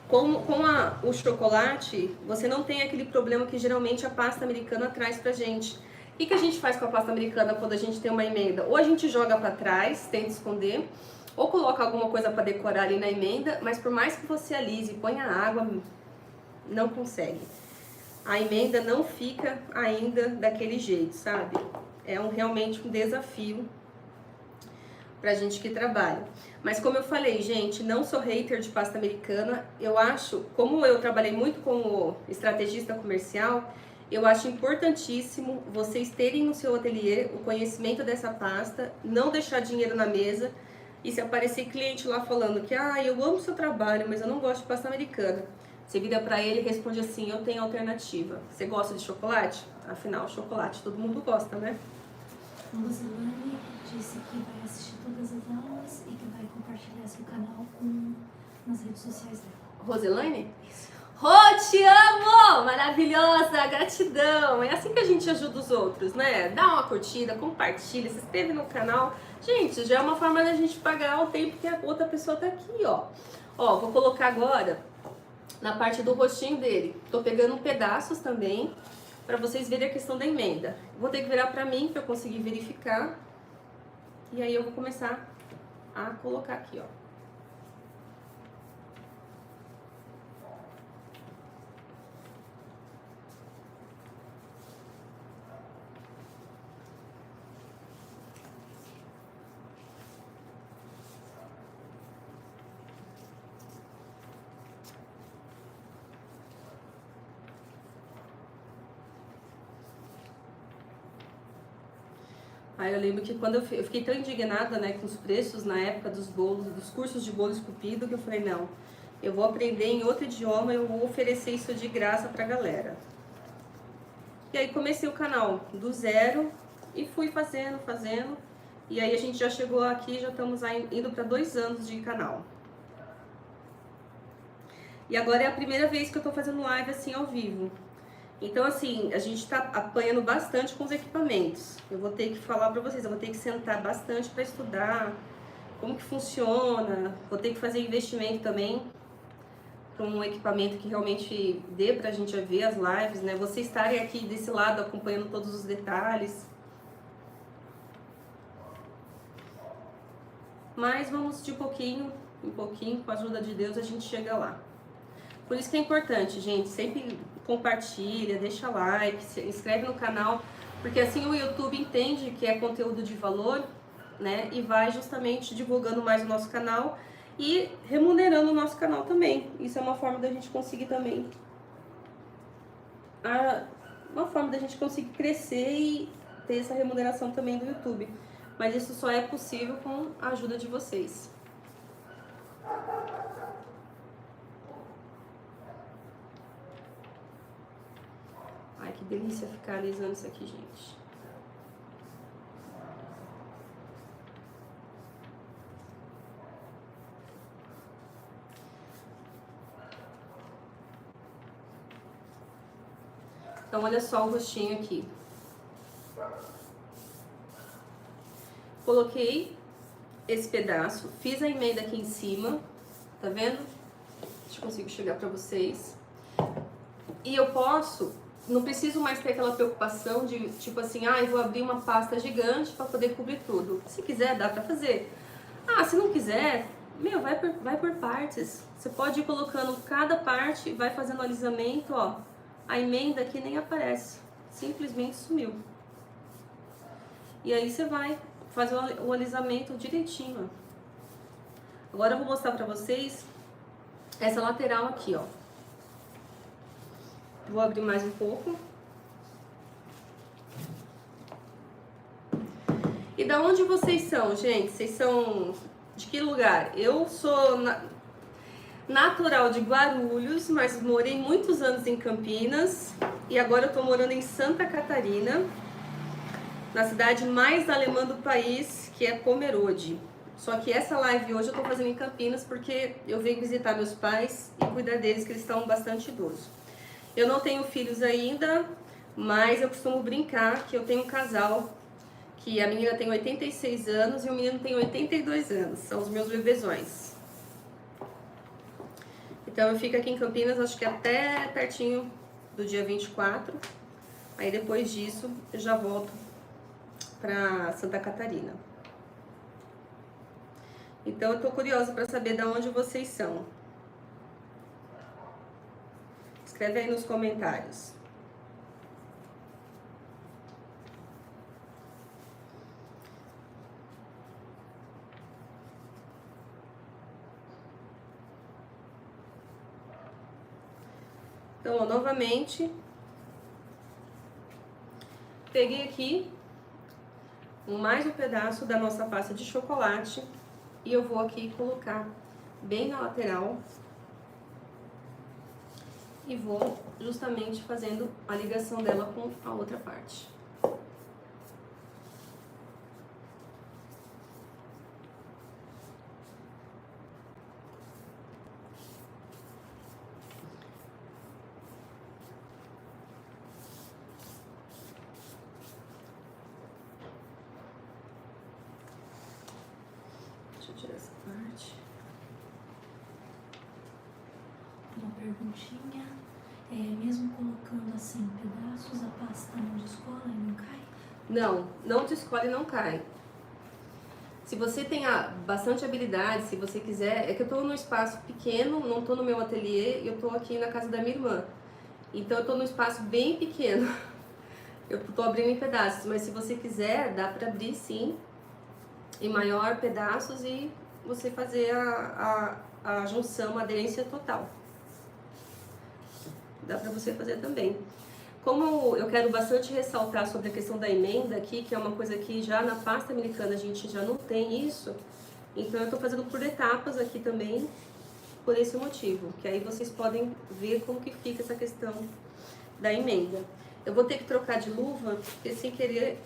com o chocolate, você não tem aquele problema que geralmente a pasta americana traz pra gente. O que a gente faz com a pasta americana quando a gente tem uma emenda? Ou a gente joga para trás, tenta esconder, ou coloca alguma coisa para decorar ali na emenda, mas por mais que você alise e ponha água, não consegue. A emenda não fica ainda daquele jeito, sabe? É realmente um desafio pra gente que trabalha. Mas como eu falei, gente, não sou hater de pasta americana. Eu acho, como eu trabalhei muito como estrategista comercial, eu acho importantíssimo vocês terem no seu ateliê o conhecimento dessa pasta, não deixar dinheiro na mesa. E se aparecer cliente lá falando que eu amo o seu trabalho, mas eu não gosto de pasta americana, você vira pra ele e responde assim: eu tenho alternativa. Você gosta de chocolate? Afinal, chocolate todo mundo gosta, né? Rosilane disse que vai assistir todas as aulas e que vai compartilhar seu canal nas redes sociais dela. Rosilane? Rô, te amo! Maravilhosa, gratidão! É assim que a gente ajuda os outros, né? Dá uma curtida, compartilha, se inscreve no canal. Gente, já é uma forma da gente pagar o tempo que a outra pessoa tá aqui, ó. Ó, vou colocar agora na parte do rostinho dele. Tô pegando pedaços também, pra vocês verem a questão da emenda. Vou ter que virar pra mim, pra eu conseguir verificar. E aí eu vou começar a colocar aqui, ó. Aí eu lembro que quando eu fiquei tão indignada, né, com os preços na época dos bolos, dos cursos de bolo esculpido, que eu falei, não, eu vou aprender em outro idioma, eu vou oferecer isso de graça pra galera. E aí comecei o canal do zero e fui fazendo. E aí a gente já chegou aqui, já estamos indo para 2 anos de canal. E agora é a primeira vez que eu tô fazendo live assim ao vivo. Então, assim, a gente tá apanhando bastante com os equipamentos. Eu vou ter que falar pra vocês, eu vou ter que sentar bastante pra estudar como que funciona. Vou ter que fazer investimento também para um equipamento que realmente dê pra gente ver as lives, né? Vocês estarem aqui desse lado acompanhando todos os detalhes. Mas vamos de pouquinho em pouquinho, com a ajuda de Deus, a gente chega lá. Por isso que é importante, gente, sempre compartilha, deixa like, se inscreve no canal, porque assim o YouTube entende que é conteúdo de valor, né? E vai justamente divulgando mais o nosso canal e remunerando o nosso canal também. Isso é uma forma da gente conseguir também, uma forma da gente conseguir crescer e ter essa remuneração também do YouTube. Mas isso só é possível com a ajuda de vocês. Ai, que delícia ficar alisando isso aqui, gente. Então, olha só o rostinho aqui. coloquei esse pedaço, fiz a emenda aqui em cima, tá vendo? Deixa eu consigo chegar pra vocês. E eu posso, não preciso mais ter aquela preocupação de, tipo assim, eu vou abrir uma pasta gigante pra poder cobrir tudo. Se quiser, dá pra fazer. Se não quiser, vai por partes. Você pode ir colocando cada parte, vai fazendo alisamento, ó. A emenda aqui nem aparece, simplesmente sumiu. E aí você vai fazer o alisamento direitinho, ó. Agora eu vou mostrar pra vocês essa lateral aqui, ó. Vou abrir mais um pouco. E da onde vocês são, gente? Vocês são de que lugar? Eu sou natural de Guarulhos, mas morei muitos anos em Campinas. E agora eu tô morando em Santa Catarina, na cidade mais alemã do país, que é Pomerode. Só que essa live hoje eu tô fazendo em Campinas porque eu venho visitar meus pais e cuidar deles, que eles estão bastante idosos. Eu não tenho filhos ainda, mas eu costumo brincar que eu tenho um casal, que a menina tem 86 anos e o menino tem 82 anos. São os meus bebezões. Então eu fico aqui em Campinas, acho que até pertinho do dia 24. Aí depois disso eu já volto pra Santa Catarina. Então eu tô curiosa para saber de onde vocês são. Escreve aí nos comentários. Então, ó, novamente, peguei aqui mais um pedaço da nossa pasta de chocolate e eu vou aqui colocar bem na lateral e vou justamente fazendo a ligação dela com a outra parte. Deixa eu tirar essa parte. Uma perguntinha. Mesmo colocando assim pedaços, a pasta não descola e não cai? Não descola e não cai. Se você tem bastante habilidade, se você quiser... É que eu tô num espaço pequeno, não tô no meu ateliê, eu tô aqui na casa da minha irmã. Então eu tô num espaço bem pequeno. Eu tô abrindo em pedaços, mas se você quiser, dá pra abrir sim, em maior pedaços e você fazer a junção, a aderência total. Dá pra você fazer também. Como eu quero bastante ressaltar sobre a questão da emenda aqui, que é uma coisa que já na pasta americana a gente já não tem isso, então eu tô fazendo por etapas aqui também, por esse motivo, que aí vocês podem ver como que fica essa questão da emenda. Eu vou ter que trocar de luva, porque sem querer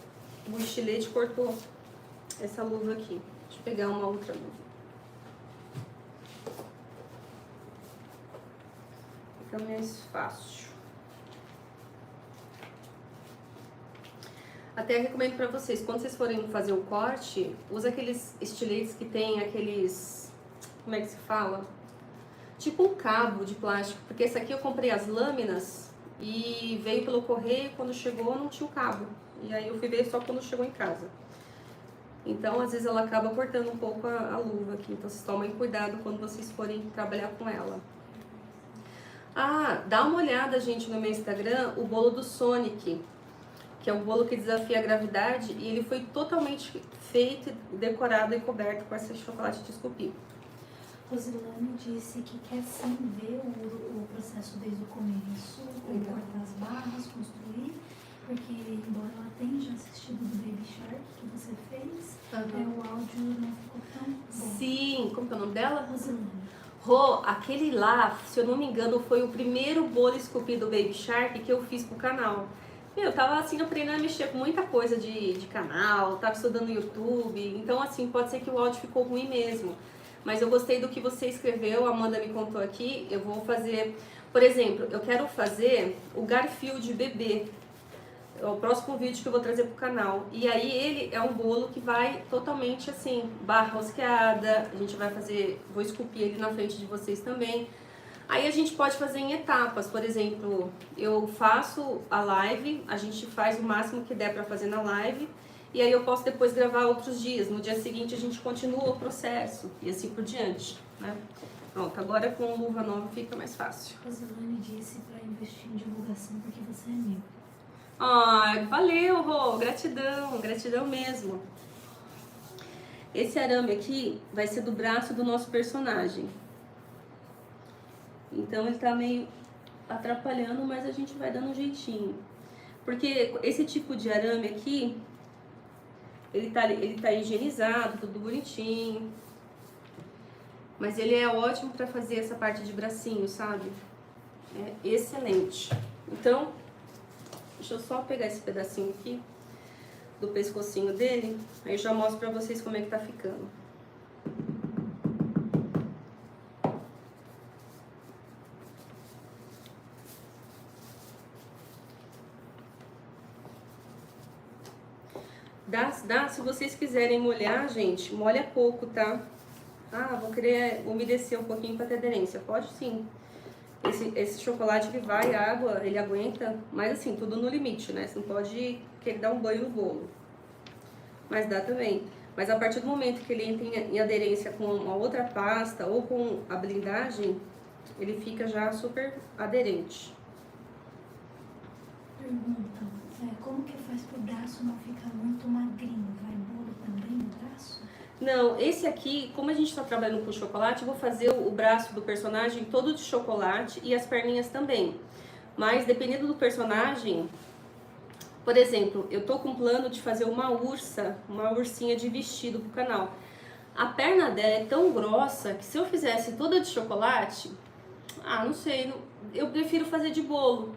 o estilete cortou essa luva aqui. Deixa eu pegar uma outra luva. Fica mais fácil. Até recomendo pra vocês, quando vocês forem fazer o corte, usa aqueles estiletes que tem aqueles... Como é que se fala? Tipo um cabo de plástico, porque esse aqui eu comprei as lâminas e veio pelo correio, quando chegou não tinha o cabo. E aí eu fui ver só quando chegou em casa. Então, às vezes ela acaba cortando um pouco a luva aqui, então vocês tomem cuidado quando vocês forem trabalhar com ela. Dá uma olhada, gente, no meu Instagram, o bolo do Sonic, que é um bolo que desafia a gravidade, e ele foi totalmente feito, decorado e coberto com esse chocolate de esculpir. Rosilane disse que quer sim ver o processo desde o começo, cortar as barras, construir, porque embora ela tenha já assistido do Baby Shark que você fez, o áudio não ficou tão bom. Sim, como que é o nome dela? Rosilane. Rô, aquele lá, se eu não me engano, foi o primeiro bolo esculpido do Baby Shark que eu fiz pro canal. Eu tava assim aprendendo a mexer com muita coisa de canal, tava estudando no YouTube, então assim, pode ser que o áudio ficou ruim mesmo. Mas eu gostei do que você escreveu, a Amanda me contou aqui, eu vou fazer... Por exemplo, eu quero fazer o Garfield bebê. É o próximo vídeo que eu vou trazer pro canal. E aí ele é um bolo que vai totalmente assim, barra rosqueada. A gente vai fazer, vou esculpir ele na frente de vocês também. Aí a gente pode fazer em etapas, por exemplo, eu faço a live, a gente faz o máximo que der pra fazer na live, e aí eu posso depois gravar outros dias. No dia seguinte a gente continua o processo, e assim por diante, né? Pronto, agora com luva nova fica mais fácil. Rosilane disse pra investir em divulgação porque você é amigo. Ai, valeu, Rô, gratidão, gratidão mesmo. Esse arame aqui vai ser do braço do nosso personagem. Então ele tá meio atrapalhando, mas a gente vai dando um jeitinho. Porque esse tipo de arame aqui, ele tá higienizado, tudo bonitinho. Mas ele é ótimo pra fazer essa parte de bracinho, sabe? É excelente. Então, deixa eu só pegar esse pedacinho aqui do pescocinho dele, aí eu já mostro pra vocês como é que tá ficando. Se vocês quiserem molhar, gente, molha pouco, tá? Ah, vou querer umedecer um pouquinho pra ter aderência. Pode sim. Esse chocolate, ele vai, água, ele aguenta, mas assim, tudo no limite, né? Você não pode querer dar um banho no bolo. Mas dá também. Mas a partir do momento que ele entra em aderência com uma outra pasta ou com a blindagem, ele fica já super aderente. Pergunta, como que faz pro braço não ficar muito magrinho? Vai bolo também no braço? Não, esse aqui, como a gente tá trabalhando com chocolate, eu vou fazer o braço do personagem todo de chocolate e as perninhas também. Mas dependendo do personagem, por exemplo, eu tô com um plano de fazer uma ursinha de vestido pro canal. A perna dela é tão grossa que se eu fizesse toda de chocolate, não sei, eu prefiro fazer de bolo.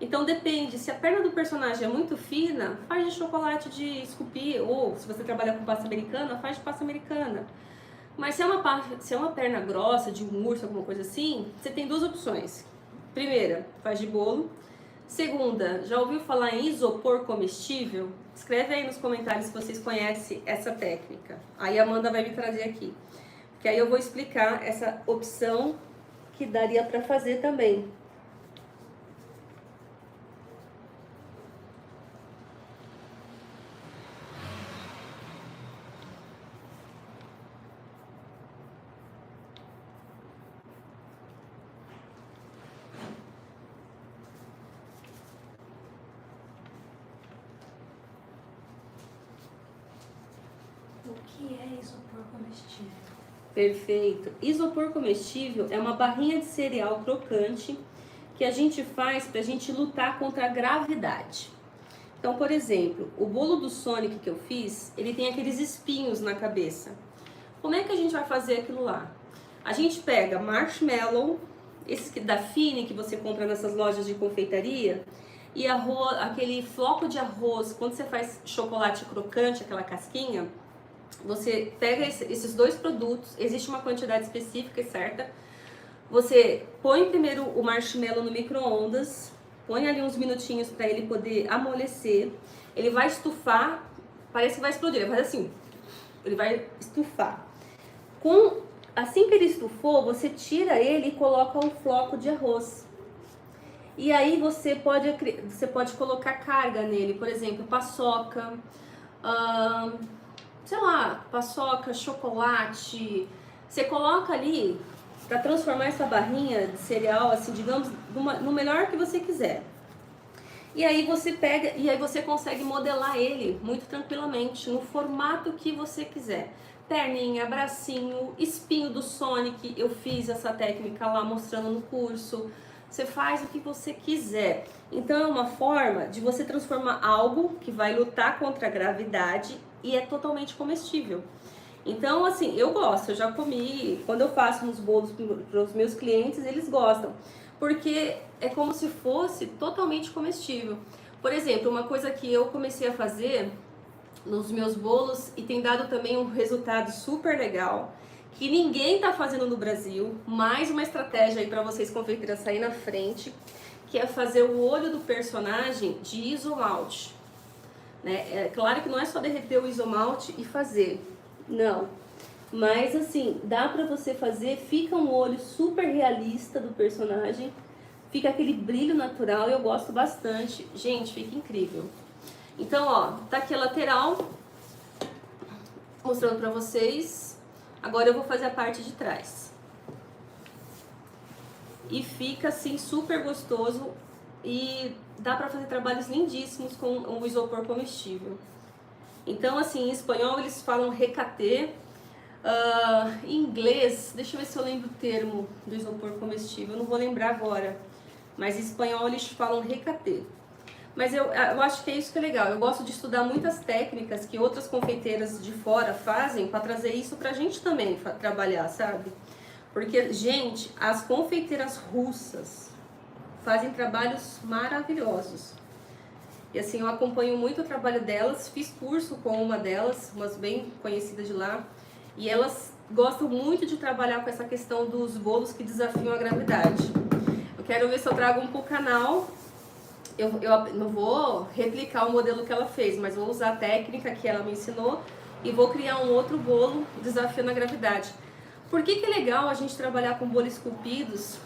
Então depende, se a perna do personagem é muito fina, faz de chocolate de esculpir, ou se você trabalha com pasta americana, faz de pasta americana. Mas se é uma perna grossa, de um urso, alguma coisa assim, você tem duas opções. Primeira, faz de bolo. Segunda, já ouviu falar em isopor comestível? Escreve aí nos comentários se vocês conhecem essa técnica. Aí a Amanda vai me trazer aqui. Que aí eu vou explicar essa opção que daria pra fazer também. O que é isopor comestível? Perfeito. Isopor comestível é uma barrinha de cereal crocante que a gente faz pra gente lutar contra a gravidade. Então, por exemplo, o bolo do Sonic que eu fiz, ele tem aqueles espinhos na cabeça. Como é que a gente vai fazer aquilo lá? A gente pega marshmallow, esse da Fine que você compra nessas lojas de confeitaria, e arroz, aquele floco de arroz, quando você faz chocolate crocante, aquela casquinha, você pega esses dois produtos, existe uma quantidade específica e certa, você põe primeiro o marshmallow no micro-ondas, põe ali uns minutinhos para ele poder amolecer, ele vai estufar, parece que vai explodir, ele vai fazer assim, ele vai estufar. Assim que ele estufou, você tira ele e coloca um floco de arroz. E aí você pode colocar carga nele, por exemplo, paçoca, sei lá, paçoca, chocolate. Você coloca ali para transformar essa barrinha de cereal, assim, digamos, no melhor que você quiser. E aí você pega, e aí você consegue modelar ele muito tranquilamente, no formato que você quiser. Perninha, bracinho, espinho do Sonic, eu fiz essa técnica lá mostrando no curso. Você faz o que você quiser. Então é uma forma de você transformar algo que vai lutar contra a gravidade e é totalmente comestível. Então, assim, eu gosto, eu já comi, quando eu faço uns bolos para os meus clientes, eles gostam, porque é como se fosse totalmente comestível. Por exemplo, uma coisa que eu comecei a fazer nos meus bolos e tem dado também um resultado super legal, que ninguém tá fazendo no Brasil, mais uma estratégia aí para vocês confeiteiras sair na frente, que é fazer o olho do personagem de isomalte. Né? É claro que não é só derreter o isomalte e fazer, não. Mas assim, dá pra você fazer, fica um olho super realista do personagem, fica aquele brilho natural e eu gosto bastante. Gente, fica incrível. Então, ó, tá aqui a lateral, mostrando pra vocês. Agora eu vou fazer a parte de trás. E fica assim super gostoso e dá pra fazer trabalhos lindíssimos com o isopor comestível. Então, assim, em espanhol eles falam recaté. Em inglês, deixa eu ver se eu lembro o termo do isopor comestível, eu não vou lembrar agora, mas em espanhol eles falam recaté. Mas eu acho que é isso que é legal, eu gosto de estudar muitas técnicas que outras confeiteiras de fora fazem para trazer isso pra gente também trabalhar, sabe? Porque, gente, as confeiteiras russas fazem trabalhos maravilhosos. E assim, eu acompanho muito o trabalho delas, fiz curso com uma delas, umas bem conhecidas de lá. E elas gostam muito de trabalhar com essa questão dos bolos que desafiam a gravidade. Eu quero ver se eu trago um pro canal. Eu não vou replicar o modelo que ela fez, mas vou usar a técnica que ela me ensinou e vou criar um outro bolo desafiando a gravidade. Por que é legal a gente trabalhar com bolos esculpidos?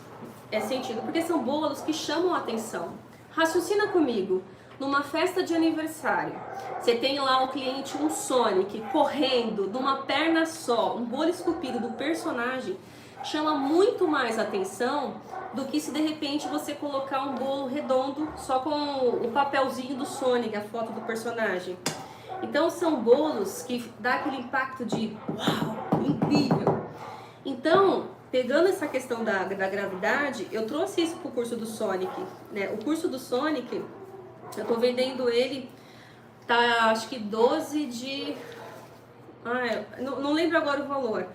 É sentido, porque são bolos que chamam a atenção. Raciocina comigo. Numa festa de aniversário, você tem lá um cliente, um Sonic, correndo de uma perna só, um bolo esculpido do personagem, chama muito mais atenção do que se de repente você colocar um bolo redondo só com o papelzinho do Sonic, a foto do personagem. Então são bolos que dá aquele impacto de uau, incrível. Então, pegando essa questão da gravidade, eu trouxe isso pro curso do Sonic, né? O curso do Sonic, eu tô vendendo ele, tá acho que 12 de... não lembro agora o valor.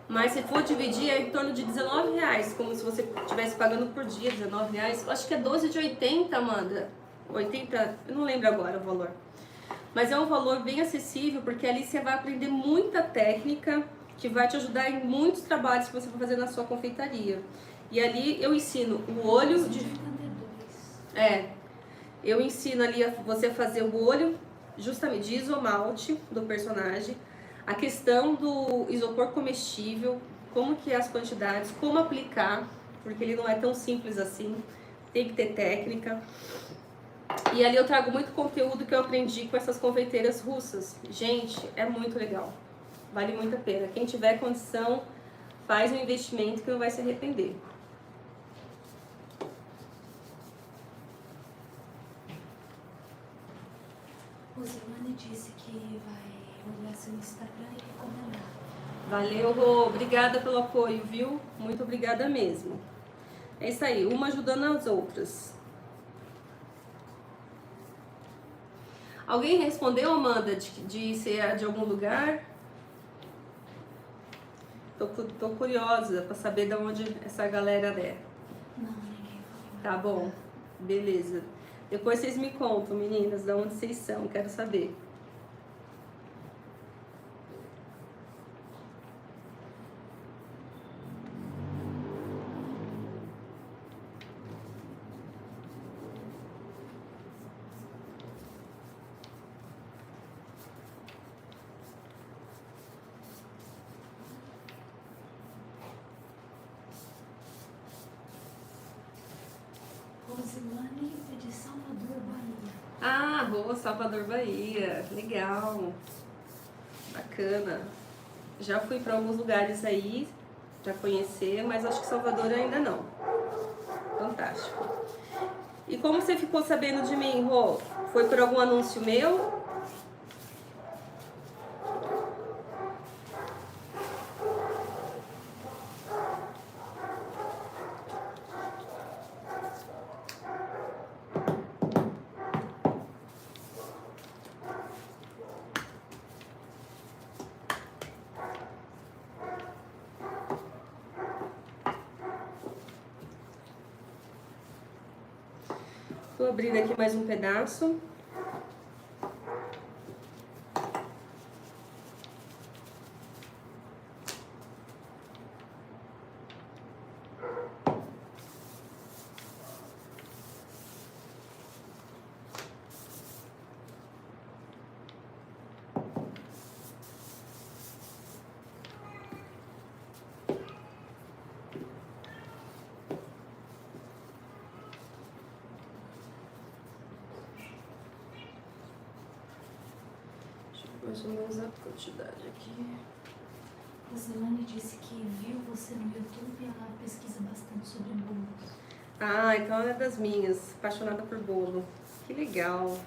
Mas se for dividir é em torno de R$19, como se você estivesse pagando por dia, R$19. Acho que é 12 de 80, Amanda. 80, eu não lembro agora o valor. Mas é um valor bem acessível, porque ali você vai aprender muita técnica que vai te ajudar em muitos trabalhos que você vai fazer na sua confeitaria. E ali eu ensino o olho de... Eu ensino ali a você fazer o olho justamente de isomalte do personagem, a questão do isopor comestível, como que é as quantidades, como aplicar, porque ele não é tão simples assim, tem que ter técnica. E ali eu trago muito conteúdo que eu aprendi com essas confeiteiras russas. Gente, é muito legal, vale muito a pena. Quem tiver condição, faz um investimento que não vai se arrepender. Rosilane disse que vai olhar seu Instagram e recomendar. Valeu, Rô. Obrigada pelo apoio, viu? Muito obrigada mesmo. É isso aí, uma ajudando as outras. Alguém respondeu, Amanda, de ser de algum lugar? Tô curiosa pra saber de onde essa galera é. Não, ninguém falou. Tá bom, beleza. Depois vocês me contam, meninas, de onde vocês são, quero saber. Rosilane é de Salvador, Bahia. Ah, boa, Salvador, Bahia. Legal. Bacana. Já fui para alguns lugares aí, já conhecer, mas acho que Salvador ainda não. Fantástico. E como você ficou sabendo de mim, Rô? Foi por algum anúncio meu? Tô abrindo aqui mais um pedaço. mais ou menos a quantidade aqui. A Zilane disse que viu você no YouTube e ela pesquisa bastante sobre bolos. Ah, então ela é das minhas, apaixonada por bolo. Que legal.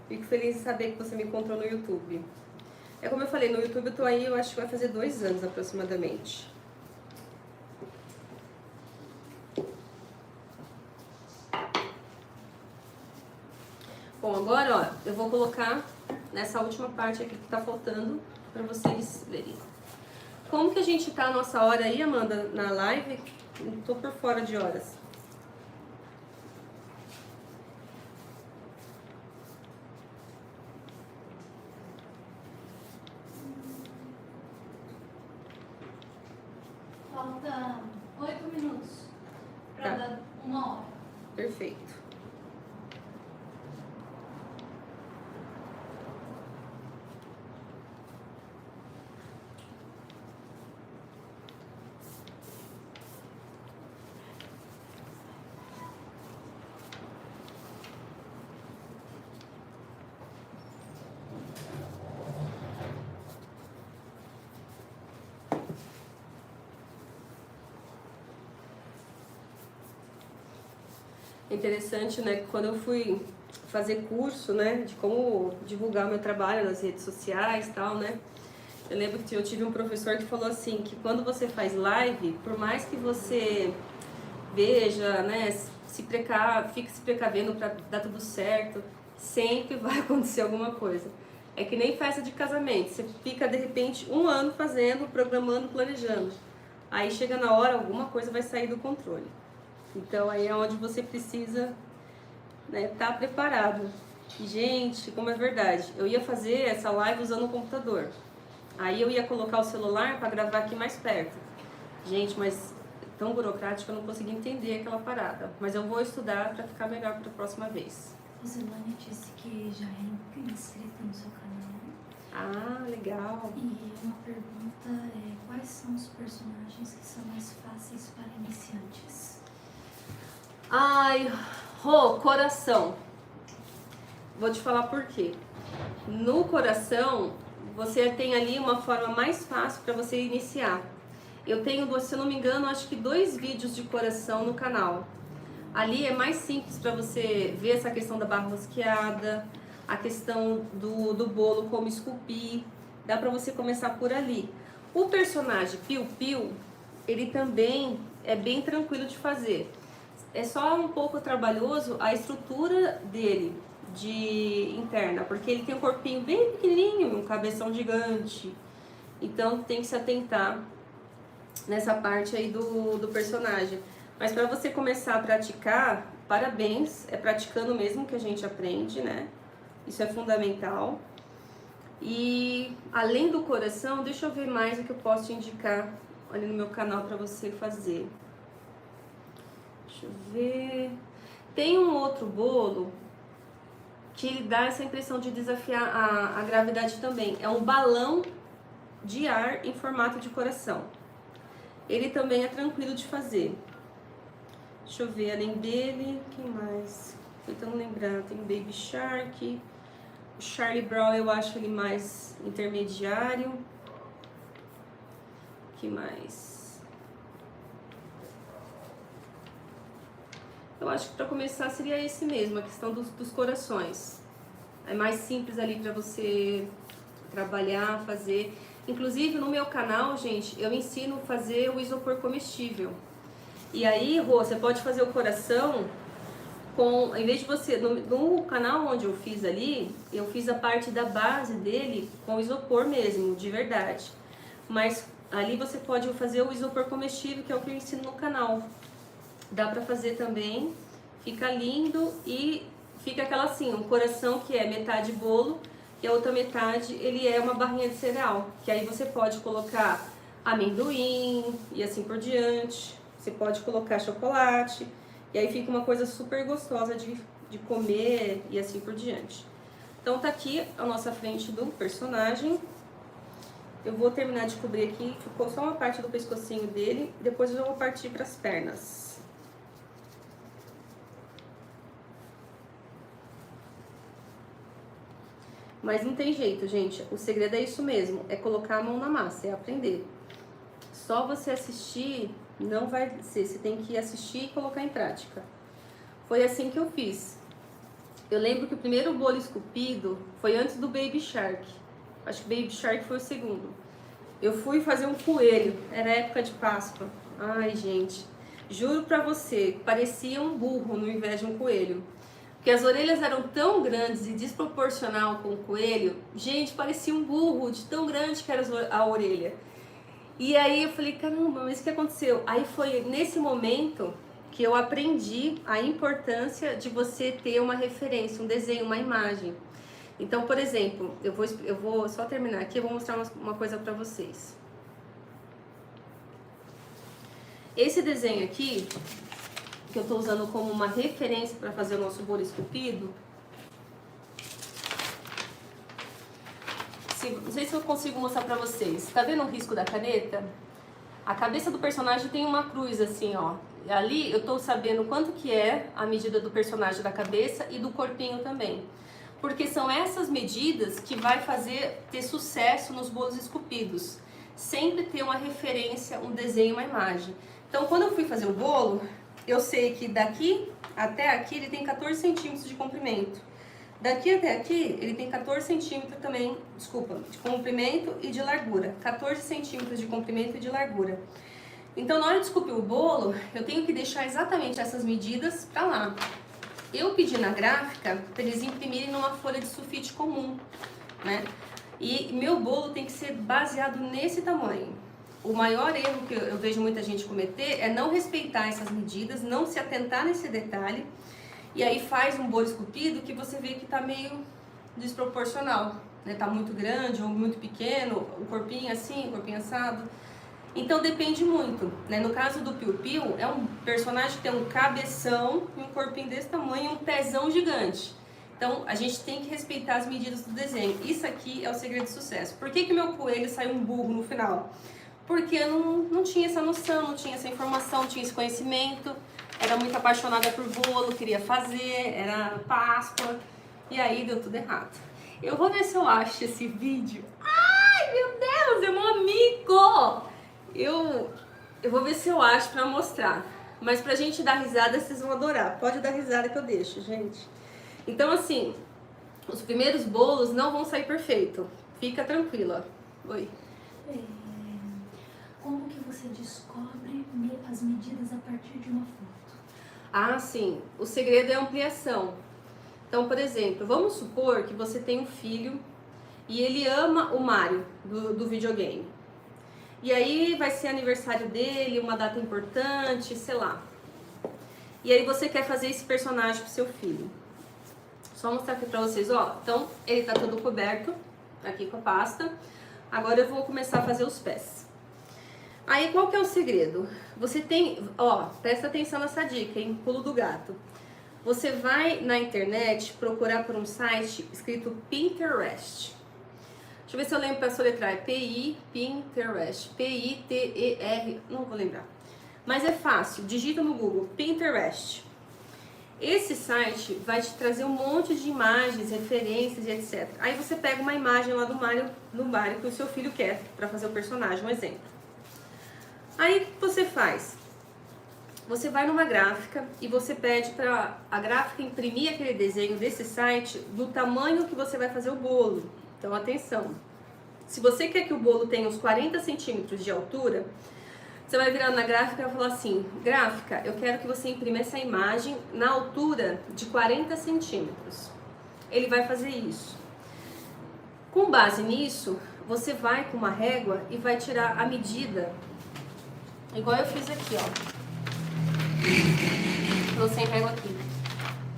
Fico feliz de saber que você me encontrou no YouTube. É como eu falei, no YouTube eu tô aí, eu acho que vai fazer 2 anos aproximadamente. Bom, agora, ó, eu vou colocar nessa última parte aqui que tá faltando pra vocês verem. Como que a gente tá a nossa hora aí, Amanda, na live? Não tô por fora de horas. Falta 8 minutos para Tá. dar 1 hora. Perfeito. É interessante, né, que quando eu fui fazer curso, né, de como divulgar meu trabalho nas redes sociais e tal, né, eu lembro que eu tive um professor que falou assim, que quando você faz live, por mais que você veja, né, fique se precavendo para dar tudo certo, sempre vai acontecer alguma coisa. É que nem festa de casamento, você fica de repente 1 ano fazendo, programando, planejando. Aí chega na hora, alguma coisa vai sair do controle. Então aí é onde você precisa, né, estar preparado. E, gente, como é verdade, eu ia fazer essa live usando o computador. Aí eu ia colocar o celular para gravar aqui mais perto. Gente, mas tão burocrático eu não consegui entender aquela parada. Mas eu vou estudar para ficar melhor para a próxima vez. A Zilane disse que já é inscrita no seu canal. Ah, legal. E uma pergunta é: quais são os personagens que são mais fáceis para iniciantes? Ai, Rô, coração. Vou te falar por quê. No coração, você tem ali uma forma mais fácil para você iniciar. Eu tenho, se eu não me engano, acho que 2 vídeos de coração no canal. Ali é mais simples para você ver essa questão da barra rosqueada, a questão do bolo, como esculpir. Dá para você começar por ali. O personagem Piu Piu, ele também é bem tranquilo de fazer. É só um pouco trabalhoso a estrutura dele de interna, porque ele tem um corpinho bem pequenininho, um cabeção gigante. Então tem que se atentar nessa parte aí do personagem. Mas para você começar a praticar, parabéns, é praticando mesmo que a gente aprende, né? Isso é fundamental. E além do coração, deixa eu ver mais o que eu posso te indicar ali no meu canal para você fazer. Deixa eu ver. Tem um outro bolo que ele dá essa impressão de desafiar a gravidade também. É um balão de ar em formato de coração. Ele também é tranquilo de fazer. Deixa eu ver, além dele, quem mais? Tentando lembrar, tem o Baby Shark. O Charlie Brown eu acho ele mais intermediário. Que mais? Eu acho que para começar seria esse mesmo, a questão dos corações. É mais simples ali para você trabalhar, fazer. Inclusive no meu canal, gente, eu ensino a fazer o isopor comestível. E aí, Rô, você pode fazer o coração com, em vez de você, no canal onde eu fiz ali, eu fiz a parte da base dele com isopor mesmo, de verdade. Mas ali você pode fazer o isopor comestível, que é o que eu ensino no canal. Dá pra fazer também, fica lindo e fica aquela assim, um coração que é metade bolo e a outra metade ele é uma barrinha de cereal, que aí você pode colocar amendoim e assim por diante, você pode colocar chocolate e aí fica uma coisa super gostosa de comer e assim por diante. Então tá aqui a nossa frente do personagem. Eu vou terminar de cobrir aqui, ficou só uma parte do pescocinho dele, depois eu vou partir para as pernas. Mas não tem jeito, gente. O segredo é isso mesmo, é colocar a mão na massa, é aprender. Só você assistir não vai ser, você tem que assistir e colocar em prática. Foi assim que eu fiz. Eu lembro que o primeiro bolo esculpido foi antes do Baby Shark. Acho que Baby Shark foi o segundo. Eu fui fazer um coelho, era época de Páscoa. Ai, gente, juro pra você, parecia um burro no invés de um coelho. Porque as orelhas eram tão grandes e desproporcional com o coelho. Gente, parecia um burro de tão grande que era a orelha. E aí eu falei, caramba, mas o que aconteceu? Aí foi nesse momento que eu aprendi a importância de você ter uma referência, um desenho, uma imagem. Então, por exemplo, eu vou só terminar aqui, eu vou mostrar uma coisa pra vocês. Esse desenho aqui, que eu tô usando como uma referência para fazer o nosso bolo esculpido. Não sei se eu consigo mostrar pra vocês. Tá vendo o risco da caneta? A cabeça do personagem tem uma cruz assim, ó. Ali eu tô sabendo quanto que é a medida do personagem da cabeça e do corpinho também. Porque são essas medidas que vai fazer ter sucesso nos bolos esculpidos. Sempre ter uma referência, um desenho, uma imagem. Então, quando eu fui fazer o bolo, eu sei que daqui até aqui ele tem 14 centímetros de comprimento. Daqui até aqui ele tem 14 centímetros também, desculpa, de comprimento e de largura. 14 centímetros de comprimento e de largura. Então, na hora de esculpir o bolo, eu tenho que deixar exatamente essas medidas pra lá. Eu pedi na gráfica para eles imprimirem numa folha de sulfite comum, né? E meu bolo tem que ser baseado nesse tamanho. O maior erro que eu vejo muita gente cometer é não respeitar essas medidas, não se atentar nesse detalhe, e aí faz um bolo esculpido que você vê que tá meio desproporcional, né? Tá muito grande ou muito pequeno, o corpinho assim, o corpinho assado. Então depende muito, né? No caso do Piu Piu, é um personagem que tem um cabeção e um corpinho desse tamanho e um pezão gigante. Então a gente tem que respeitar as medidas do desenho. Isso aqui é o segredo do sucesso. Por que que meu coelho saiu um burro no final? Porque eu não tinha essa noção, não tinha essa informação, não tinha esse conhecimento. Era muito apaixonada por bolo, queria fazer, era Páscoa, e aí deu tudo errado. Eu vou ver se eu acho esse vídeo. Ai, meu Deus, é meu amigo! Eu vou ver se eu acho pra mostrar. Mas pra gente dar risada, vocês vão adorar. Pode dar risada que eu deixo, gente. Então, assim, os primeiros bolos não vão sair perfeito. Fica tranquila. Oi. Como que você descobre as medidas a partir de uma foto? Ah, sim. O segredo é a ampliação. Então, por exemplo, vamos supor que você tem um filho e ele ama o Mario do videogame. E aí vai ser aniversário dele, uma data importante, sei lá. E aí você quer fazer esse personagem pro seu filho. Só mostrar aqui pra vocês, ó. Então, ele tá todo coberto, aqui com a pasta. Agora eu vou começar a fazer os pés. Aí, qual que é o segredo? Você tem, ó, presta atenção nessa dica, hein? Pulo do gato. Você vai na internet procurar por um site escrito Pinterest. Deixa eu ver se eu lembro para soletrar. Pinterest. P-I-T-E-R. Não vou lembrar. Mas é fácil. Digita no Google Pinterest. Esse site vai te trazer um monte de imagens, referências e etc. Aí você pega uma imagem lá do Mario que o seu filho quer para fazer o personagem, um exemplo. Aí o que você faz? Você vai numa gráfica e você pede para a gráfica imprimir aquele desenho desse site do tamanho que você vai fazer o bolo. Então, atenção. Se você quer que o bolo tenha uns 40 centímetros de altura, você vai virar na gráfica e vai falar assim: gráfica, eu quero que você imprima essa imagem na altura de 40 centímetros. Ele vai fazer isso. Com base nisso, você vai com uma régua e vai tirar a medida, igual eu fiz aqui, ó. Tô sem régua aqui.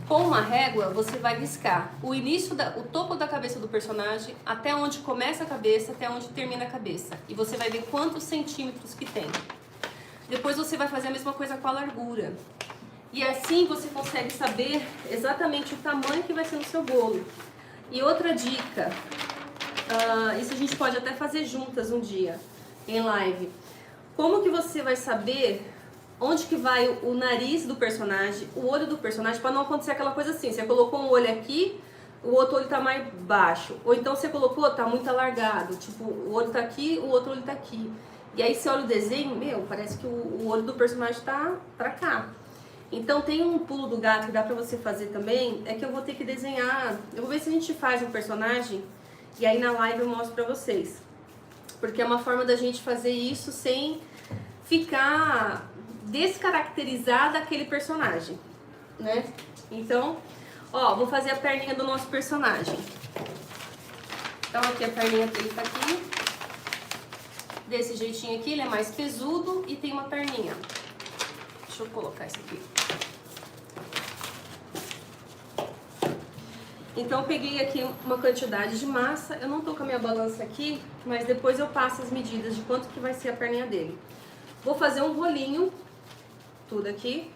Com uma régua, você vai riscar o topo da cabeça do personagem até onde começa a cabeça, até onde termina a cabeça. E você vai ver quantos centímetros que tem. Depois você vai fazer a mesma coisa com a largura. E assim você consegue saber exatamente o tamanho que vai ser no seu bolo. E outra dica, isso a gente pode até fazer juntas um dia, em live. Como que você vai saber onde que vai o nariz do personagem, o olho do personagem, para não acontecer aquela coisa assim, você colocou um olho aqui, o outro olho tá mais baixo. Ou então você colocou, tá muito alargado. Tipo, o olho tá aqui, o outro olho tá aqui. E aí você olha o desenho, meu, parece que o olho do personagem tá pra cá. Então tem um pulo do gato que dá pra você fazer também, é que eu vou ter que desenhar. Eu vou ver se a gente faz um personagem e aí na live eu mostro pra vocês. Porque é uma forma da gente fazer isso sem ficar descaracterizada aquele personagem, né? Então, ó, vou fazer a perninha do nosso personagem. Então aqui a perninha dele tá aqui. Desse jeitinho aqui, ele é mais pesudo e tem uma perninha. Deixa eu colocar isso aqui. Então eu peguei aqui uma quantidade de massa. Eu não tô com a minha balança aqui, mas depois eu passo as medidas de quanto que vai ser a perninha dele. Vou fazer um rolinho, tudo aqui.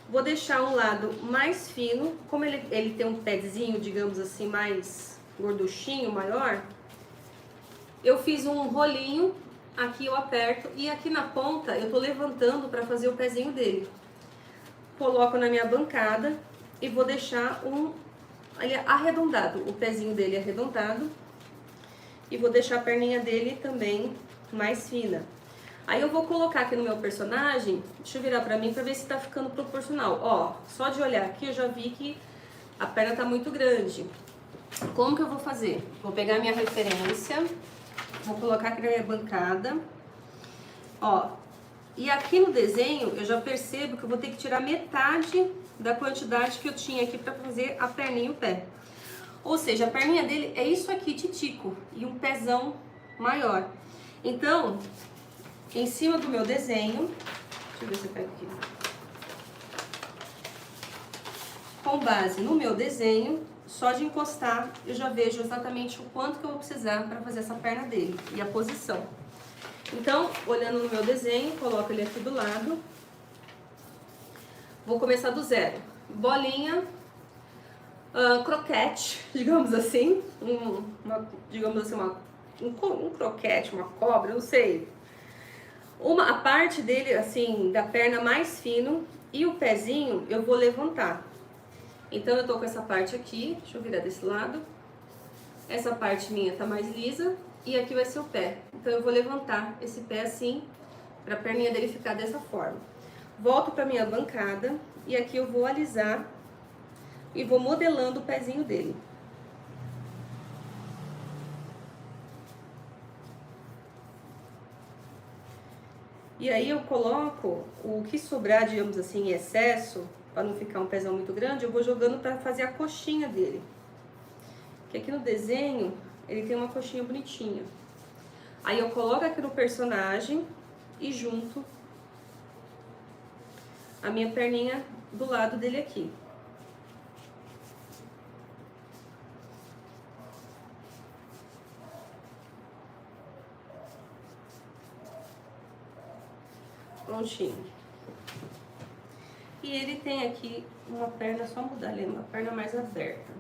Vou deixar um lado mais fino, como ele tem um pezinho, digamos assim, mais gorduchinho, maior. Eu fiz um rolinho, aqui eu aperto e aqui na ponta eu tô levantando para fazer o pezinho dele. Coloco na minha bancada e vou deixar ele arredondado, o pezinho dele arredondado. E vou deixar a perninha dele também mais fina. Aí eu vou colocar aqui no meu personagem, deixa eu virar pra mim pra ver se tá ficando proporcional. Ó, só de olhar aqui eu já vi que a perna tá muito grande. Como que eu vou fazer? Vou pegar a minha referência, vou colocar aqui na minha bancada. Ó, e aqui no desenho eu já percebo que eu vou ter que tirar metade da quantidade que eu tinha aqui pra fazer a perninha e o pé. Ou seja, a perninha dele é isso aqui, titico, e um pezão maior. Então, em cima do meu desenho, deixa eu ver se eu pego aqui. Com base no meu desenho, só de encostar, eu já vejo exatamente o quanto que eu vou precisar para fazer essa perna dele e a posição. Então, olhando no meu desenho, coloco ele aqui do lado. Vou começar do zero. Bolinha, croquete, digamos assim. Um croquete, uma cobra, não sei. A parte dele, assim, da perna mais fino e o pezinho eu vou levantar. Então eu tô com essa parte aqui, deixa eu virar desse lado. Essa parte minha tá mais lisa e aqui vai ser o pé. Então eu vou levantar esse pé assim, pra perninha dele ficar dessa forma. Volto pra minha bancada e aqui eu vou alisar e vou modelando o pezinho dele. E aí eu coloco o que sobrar, digamos assim, em excesso, para não ficar um pezão muito grande, eu vou jogando para fazer a coxinha dele. Que aqui no desenho, ele tem uma coxinha bonitinha. Aí eu coloco aqui no personagem e junto a minha perninha do lado dele aqui. Prontinho. E ele tem aqui uma perna, só mudar ali, uma perna mais aberta.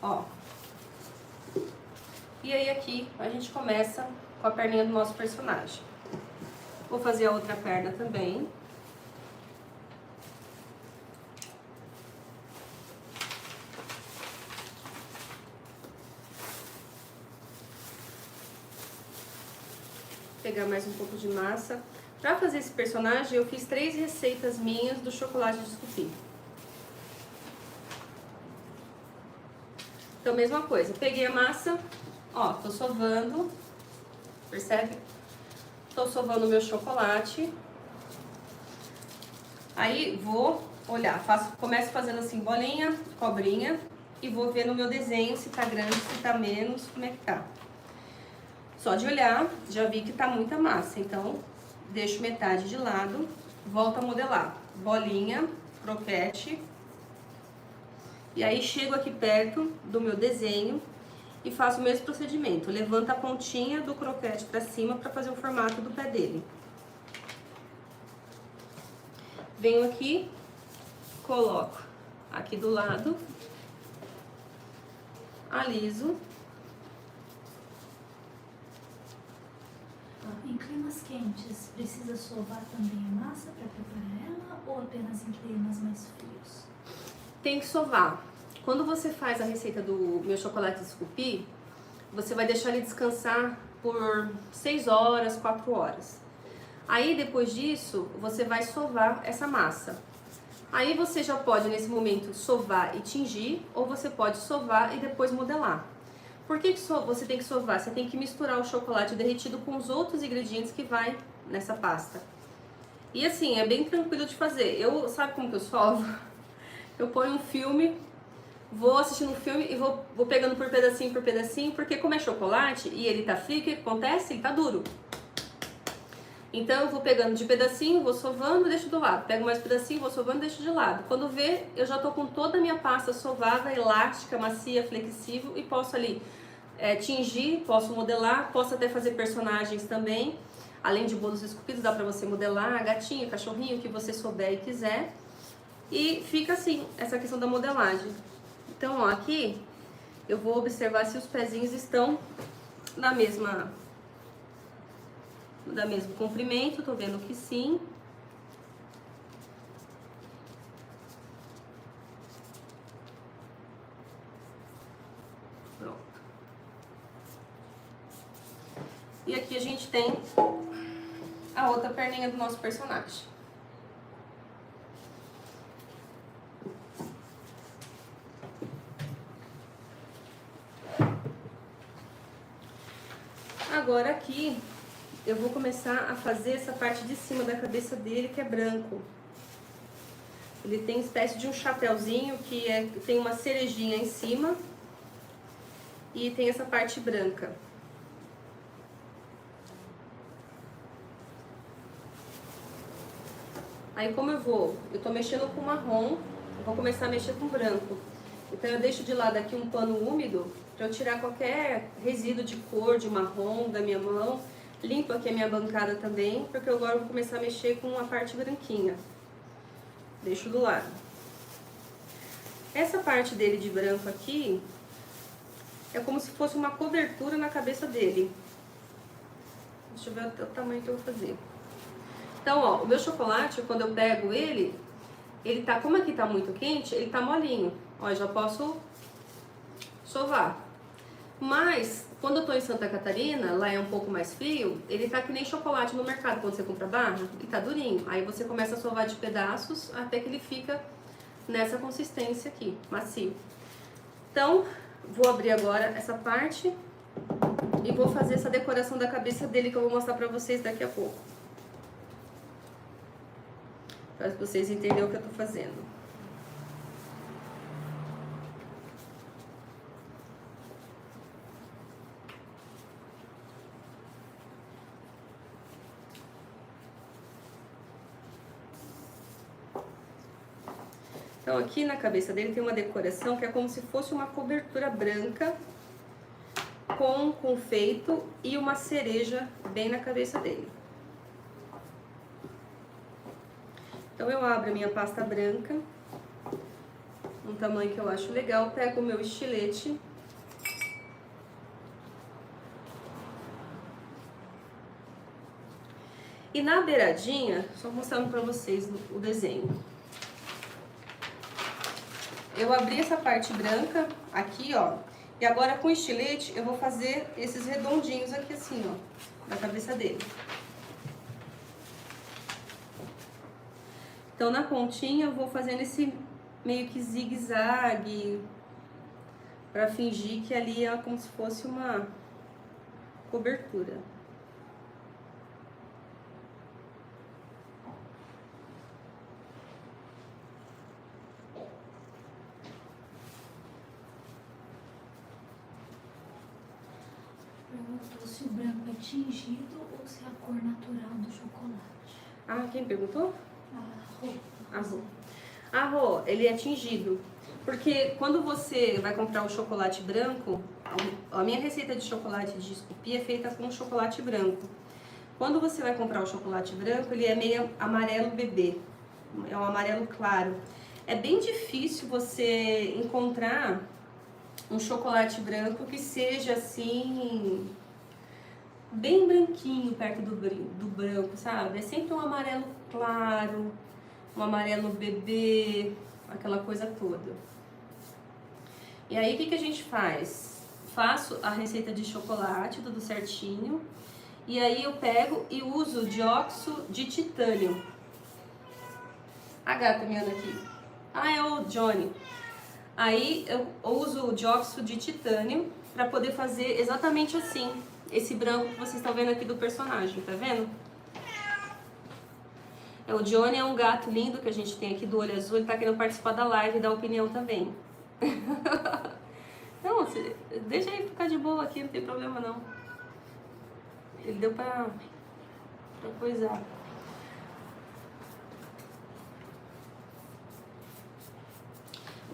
Ó. E aí aqui a gente começa com a perninha do nosso personagem. Vou fazer a outra perna também. Pegar mais um pouco de massa. Pra fazer esse personagem, eu fiz 3 receitas minhas do chocolate de Scoopy. Então, mesma coisa. Peguei a massa, ó, tô sovando, percebe? Tô sovando o meu chocolate. Aí, vou olhar, começo fazendo assim, bolinha, cobrinha, e vou ver no meu desenho se tá grande, se tá menos, como é que tá. Só de olhar, já vi que tá muita massa, então deixo metade de lado, volto a modelar. Bolinha, croquete. E aí chego aqui perto do meu desenho e faço o mesmo procedimento. Levanto a pontinha do croquete pra cima pra fazer o formato do pé dele. Venho aqui, coloco aqui do lado, aliso. Em climas quentes, precisa sovar também a massa para preparar ela ou apenas em climas mais frios? Tem que sovar. Quando você faz a receita do meu chocolate Scoopy, você vai deixar ele descansar por 6 horas, 4 horas. Aí depois disso, você vai sovar essa massa. Aí você já pode nesse momento sovar e tingir, ou você pode sovar e depois modelar. Por que você tem que sovar? Você tem que misturar o chocolate derretido com os outros ingredientes que vai nessa pasta. E assim, é bem tranquilo de fazer. Sabe como que eu sovo? Eu ponho um filme, vou assistindo um filme e vou pegando por pedacinho, porque como é chocolate e ele tá frio, o que acontece? Ele tá duro. Então eu vou pegando de pedacinho, vou sovando e deixo do lado. Pego mais pedacinho, vou sovando e deixo de lado. Quando vê, eu já tô com toda a minha pasta sovada, elástica, macia, flexível e posso ali tingir, posso modelar, posso até fazer personagens também. Além de bolos esculpidos, dá pra você modelar gatinho, cachorrinho, o que você souber e quiser. E fica assim, essa questão da modelagem. Então, ó, aqui eu vou observar se os pezinhos estão da mesmo comprimento, tô vendo que sim. Pronto. E aqui a gente tem a outra perninha do nosso personagem. Agora aqui eu vou começar a fazer essa parte de cima da cabeça dele, que é branco. Ele tem espécie de um chapéuzinho que tem uma cerejinha em cima e tem essa parte branca. Aí como eu tô mexendo com marrom, eu vou começar a mexer com branco. Então eu deixo de lado aqui um pano úmido para eu tirar qualquer resíduo de cor, de marrom da minha mão. Limpo aqui a minha bancada também, porque agora eu vou começar a mexer com a parte branquinha. Deixo do lado. Essa parte dele de branco aqui é como se fosse uma cobertura na cabeça dele. Deixa eu ver o tamanho que eu vou fazer. Então, ó, o meu chocolate, quando eu pego ele tá, como aqui tá muito quente, ele tá molinho. Ó, eu já posso sovar. Mas, quando eu tô em Santa Catarina, lá é um pouco mais frio, ele tá que nem chocolate no mercado, quando você compra barra, ele tá durinho. Aí você começa a sovar de pedaços até que ele fica nessa consistência aqui, macio. Então, vou abrir agora essa parte e vou fazer essa decoração da cabeça dele que eu vou mostrar pra vocês daqui a pouco. Para vocês entenderem o que eu tô fazendo. Então aqui na cabeça dele tem uma decoração que é como se fosse uma cobertura branca com confeito e uma cereja bem na cabeça dele. Então eu abro a minha pasta branca, um tamanho que eu acho legal, pego o meu estilete e na beiradinha, só mostrando pra vocês o desenho. Eu abri essa parte branca aqui, ó, e agora com o estilete eu vou fazer esses redondinhos aqui assim, ó, na cabeça dele. Então, na pontinha, eu vou fazendo esse meio que zigue-zague, pra fingir que ali é como se fosse uma cobertura. Perguntou se o branco é tingido ou se é a cor natural do chocolate. Ah, quem perguntou? A Rô. A Rô, ele é tingido. Porque quando você vai comprar o chocolate branco, a minha receita de chocolate de Scoopy é feita com chocolate branco. Quando você vai comprar o chocolate branco, ele é meio amarelo bebê. É um amarelo claro. É bem difícil você encontrar um chocolate branco que seja assim bem branquinho perto do branco, sabe? É sempre um amarelo claro, um amarelo bebê, aquela coisa toda. E aí, o que a gente faz? Faço a receita de chocolate, tudo certinho. E aí eu pego e uso dióxido de titânio. A gata me anda aqui. Ah, é o Johnny. Aí eu uso o dióxido de titânio para poder fazer exatamente assim. Esse branco que vocês estão vendo aqui do personagem, tá vendo? O Johnny é um gato lindo que a gente tem aqui do olho azul. Ele tá querendo participar da live e dar opinião também. Não, deixa ele ficar de boa aqui, não tem problema não. Ele deu pra coisar.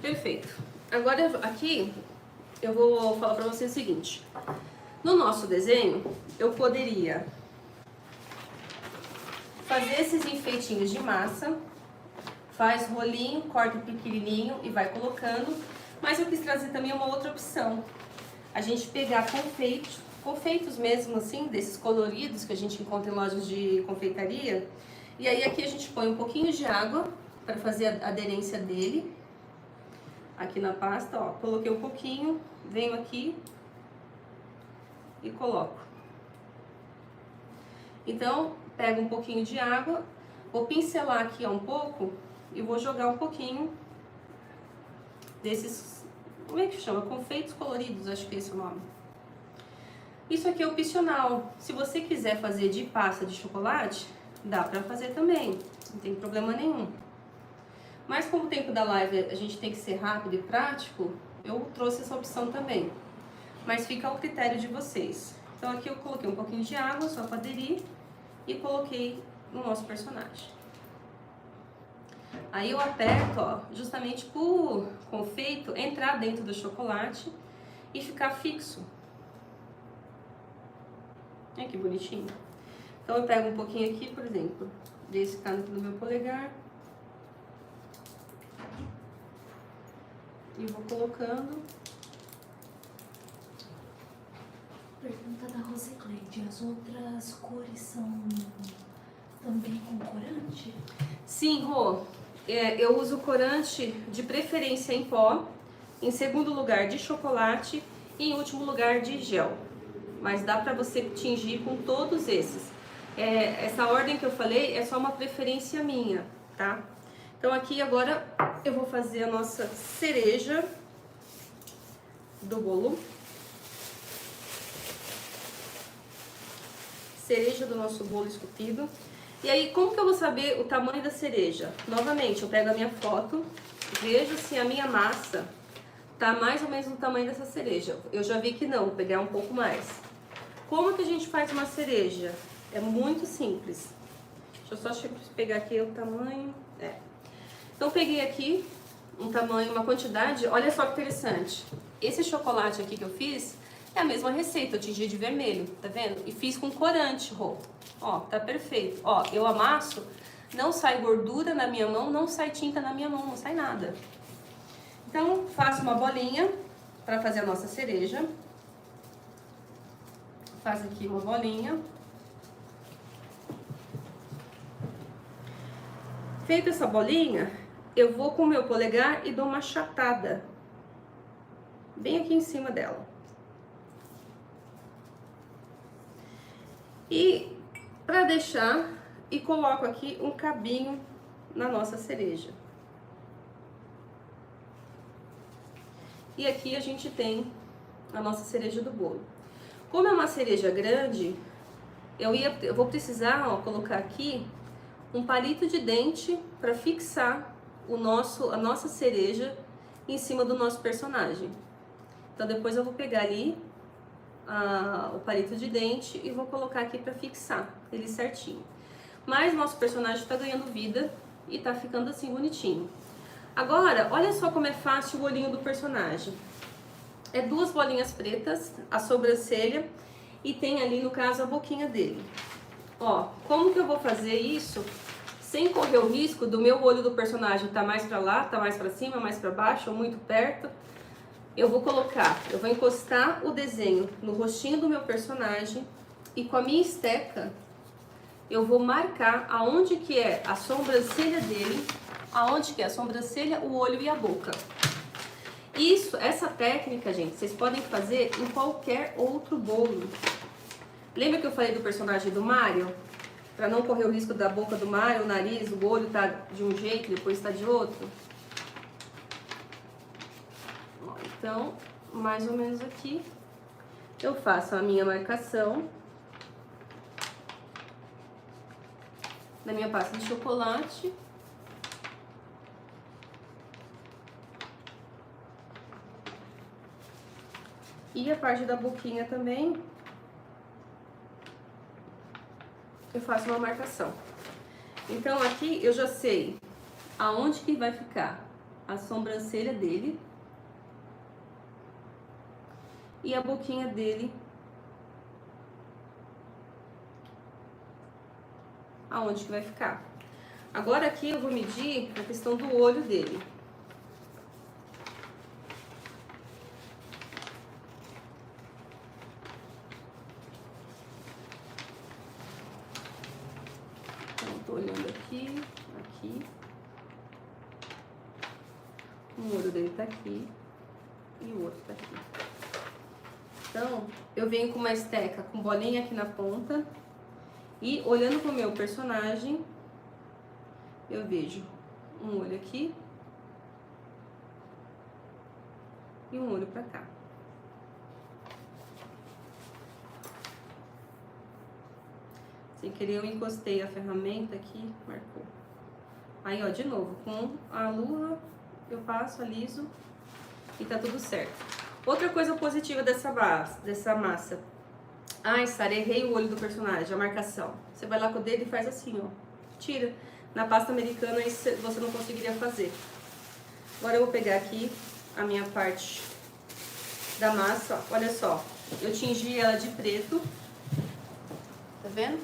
Perfeito. Agora aqui eu vou falar pra vocês o seguinte. No nosso desenho, eu poderia fazer esses enfeitinhos de massa, faz rolinho, corta pequenininho e vai colocando. Mas eu quis trazer também uma outra opção. A gente pegar confeitos mesmo assim, desses coloridos que a gente encontra em lojas de confeitaria. E aí aqui a gente põe um pouquinho de água para fazer a aderência dele. Aqui na pasta, ó, coloquei um pouquinho, venho aqui e coloco. Então, pego um pouquinho de água, vou pincelar aqui ó, um pouco e vou jogar um pouquinho desses, como é que chama? Confeitos coloridos, acho que é esse o nome. Isso aqui é opcional. Se você quiser fazer de pasta de chocolate, dá pra fazer também, não tem problema nenhum. Mas como o tempo da live a gente tem que ser rápido e prático, eu trouxe essa opção também. Mas fica ao critério de vocês. Então aqui eu coloquei um pouquinho de água, só para aderir, e coloquei no nosso personagem. Aí eu aperto, ó, justamente pro confeito entrar dentro do chocolate e ficar fixo. Olha que bonitinho. Então eu pego um pouquinho aqui, por exemplo, desse canto do meu polegar. E vou colocando. Pergunta da Rosicleide, as outras cores são também com corante? Sim, Rô. Eu uso corante de preferência em pó, em segundo lugar de chocolate e em último lugar de gel. Mas dá pra você tingir com todos esses. Essa ordem que eu falei é só uma preferência minha, tá? Então aqui agora eu vou fazer a nossa cereja do bolo. Cereja do nosso bolo esculpido. E aí, como que eu vou saber o tamanho da cereja? Novamente, eu pego a minha foto, vejo se a minha massa tá mais ou menos no tamanho dessa cereja. Eu já vi que não, vou pegar um pouco mais. Como que a gente faz uma cereja? É muito simples. Deixa eu só pegar aqui o tamanho. Então, peguei aqui um tamanho, uma quantidade. Olha só que interessante. Esse chocolate aqui que eu fiz é a mesma receita, eu tingi de vermelho, tá vendo? E fiz com corante, Rô. Ó, tá perfeito. Ó, eu amasso, não sai gordura na minha mão, não sai tinta na minha mão, não sai nada. Então, faço uma bolinha para fazer a nossa cereja. Faz aqui uma bolinha. Feita essa bolinha, eu vou com o meu polegar e dou uma achatada bem aqui em cima dela. E para deixar, e coloco aqui um cabinho na nossa cereja. E aqui a gente tem a nossa cereja do bolo. Como é uma cereja grande, eu vou precisar, ó, colocar aqui um palito de dente para fixar a nossa cereja em cima do nosso personagem. Então depois eu vou pegar ali o palito de dente e vou colocar aqui para fixar ele certinho. Mas nosso personagem está ganhando vida e tá ficando assim bonitinho. Agora, olha só como é fácil o olhinho do personagem. É 2 bolinhas pretas, a sobrancelha e tem ali no caso a boquinha dele. Ó, como que eu vou fazer isso sem correr o risco do meu olho do personagem tá mais para lá, tá mais para cima, mais para baixo ou muito perto? Eu vou encostar o desenho no rostinho do meu personagem E com a minha esteca, eu vou marcar aonde que é a sobrancelha dele, aonde que é a sobrancelha, o olho e a boca. Essa técnica, gente, vocês podem fazer em qualquer outro bolo. Lembra que eu falei do personagem do Mario? Para não correr o risco da boca do Mario, o nariz, o olho tá de um jeito, depois tá de outro. Então, mais ou menos aqui, eu faço a minha marcação da minha pasta de chocolate. E a parte da boquinha também, eu faço uma marcação. Então aqui eu já sei aonde que vai ficar a sobrancelha dele e a boquinha dele, aonde que vai ficar. Agora aqui eu vou medir a questão do olho dele. Então, tô olhando aqui, aqui. O olho dele tá aqui e o outro tá aqui. Então, eu venho com uma esteca com bolinha aqui na ponta e olhando pro meu personagem, eu vejo um olho aqui e um olho pra cá. Sem querer eu encostei a ferramenta aqui, marcou. Aí, ó, de novo, com a luva eu passo, aliso e tá tudo certo. Outra coisa positiva dessa massa. Ai, Sara, errei o olho do personagem, a marcação. Você vai lá com o dedo e faz assim, ó. Tira. Na pasta americana isso você não conseguiria fazer. Agora eu vou pegar aqui a minha parte da massa, ó. Olha só. Eu tingi ela de preto. Tá vendo?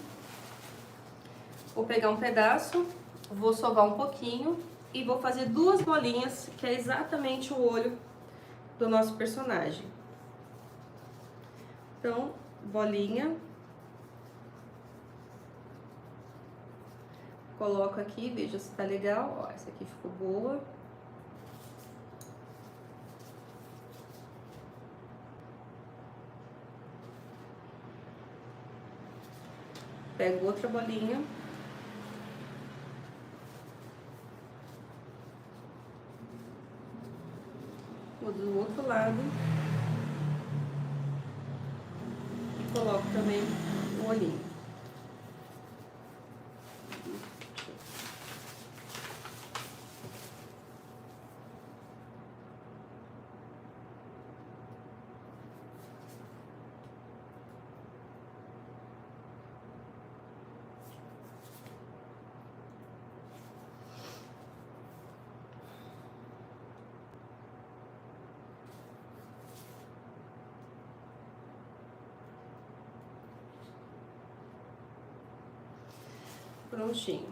Vou pegar um pedaço, vou sovar um pouquinho e vou fazer duas bolinhas, que é exatamente o olho do nosso personagem. Então, bolinha. Coloco aqui, veja se tá legal. Ó, essa aqui ficou boa. Pego outra bolinha. Vou do outro lado. E coloco também o olhinho. Prontinho.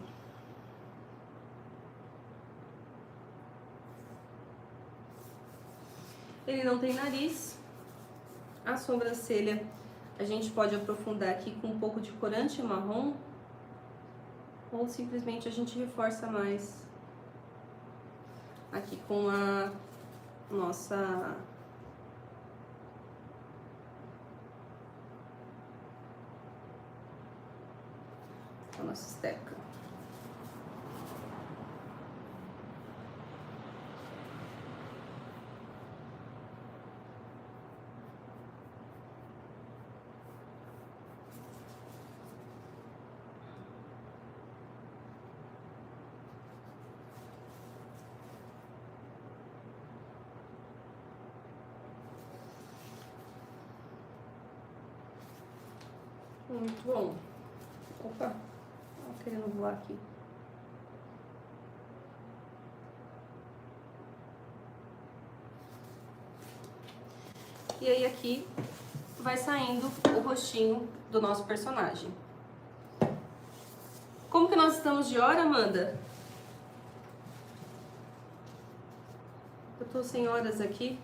Ele não tem nariz. A sobrancelha a gente pode aprofundar aqui com um pouco de corante marrom. Ou simplesmente a gente reforça mais aqui com a nossa... a nossa esteca. Muito bom. Opa! Querendo voar aqui. E aí aqui vai saindo o rostinho do nosso personagem. Como que nós estamos de hora, Amanda? Eu tô sem horas aqui.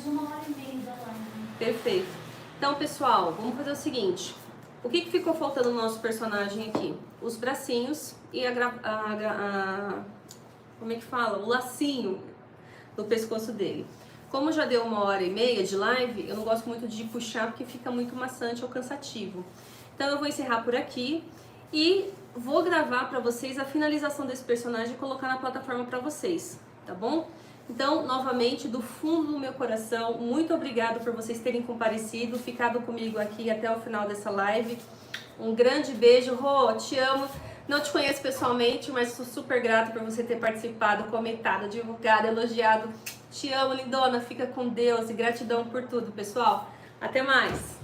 1h30 da live. Perfeito. Então, pessoal, vamos fazer o seguinte. O que ficou faltando no nosso personagem aqui? Os bracinhos e como é que fala? O lacinho no pescoço dele. Como já deu 1h30 de live, eu não gosto muito de puxar porque fica muito maçante ou cansativo. Então eu vou encerrar por aqui e vou gravar para vocês a finalização desse personagem e colocar na plataforma para vocês, tá bom? Então, novamente, do fundo do meu coração, muito obrigado por vocês terem comparecido, ficado comigo aqui até o final dessa live. Um grande beijo. Rô, te amo. Não te conheço pessoalmente, mas sou super grata por você ter participado, comentado, divulgado, elogiado. Te amo, lindona. Fica com Deus e gratidão por tudo, pessoal. Até mais.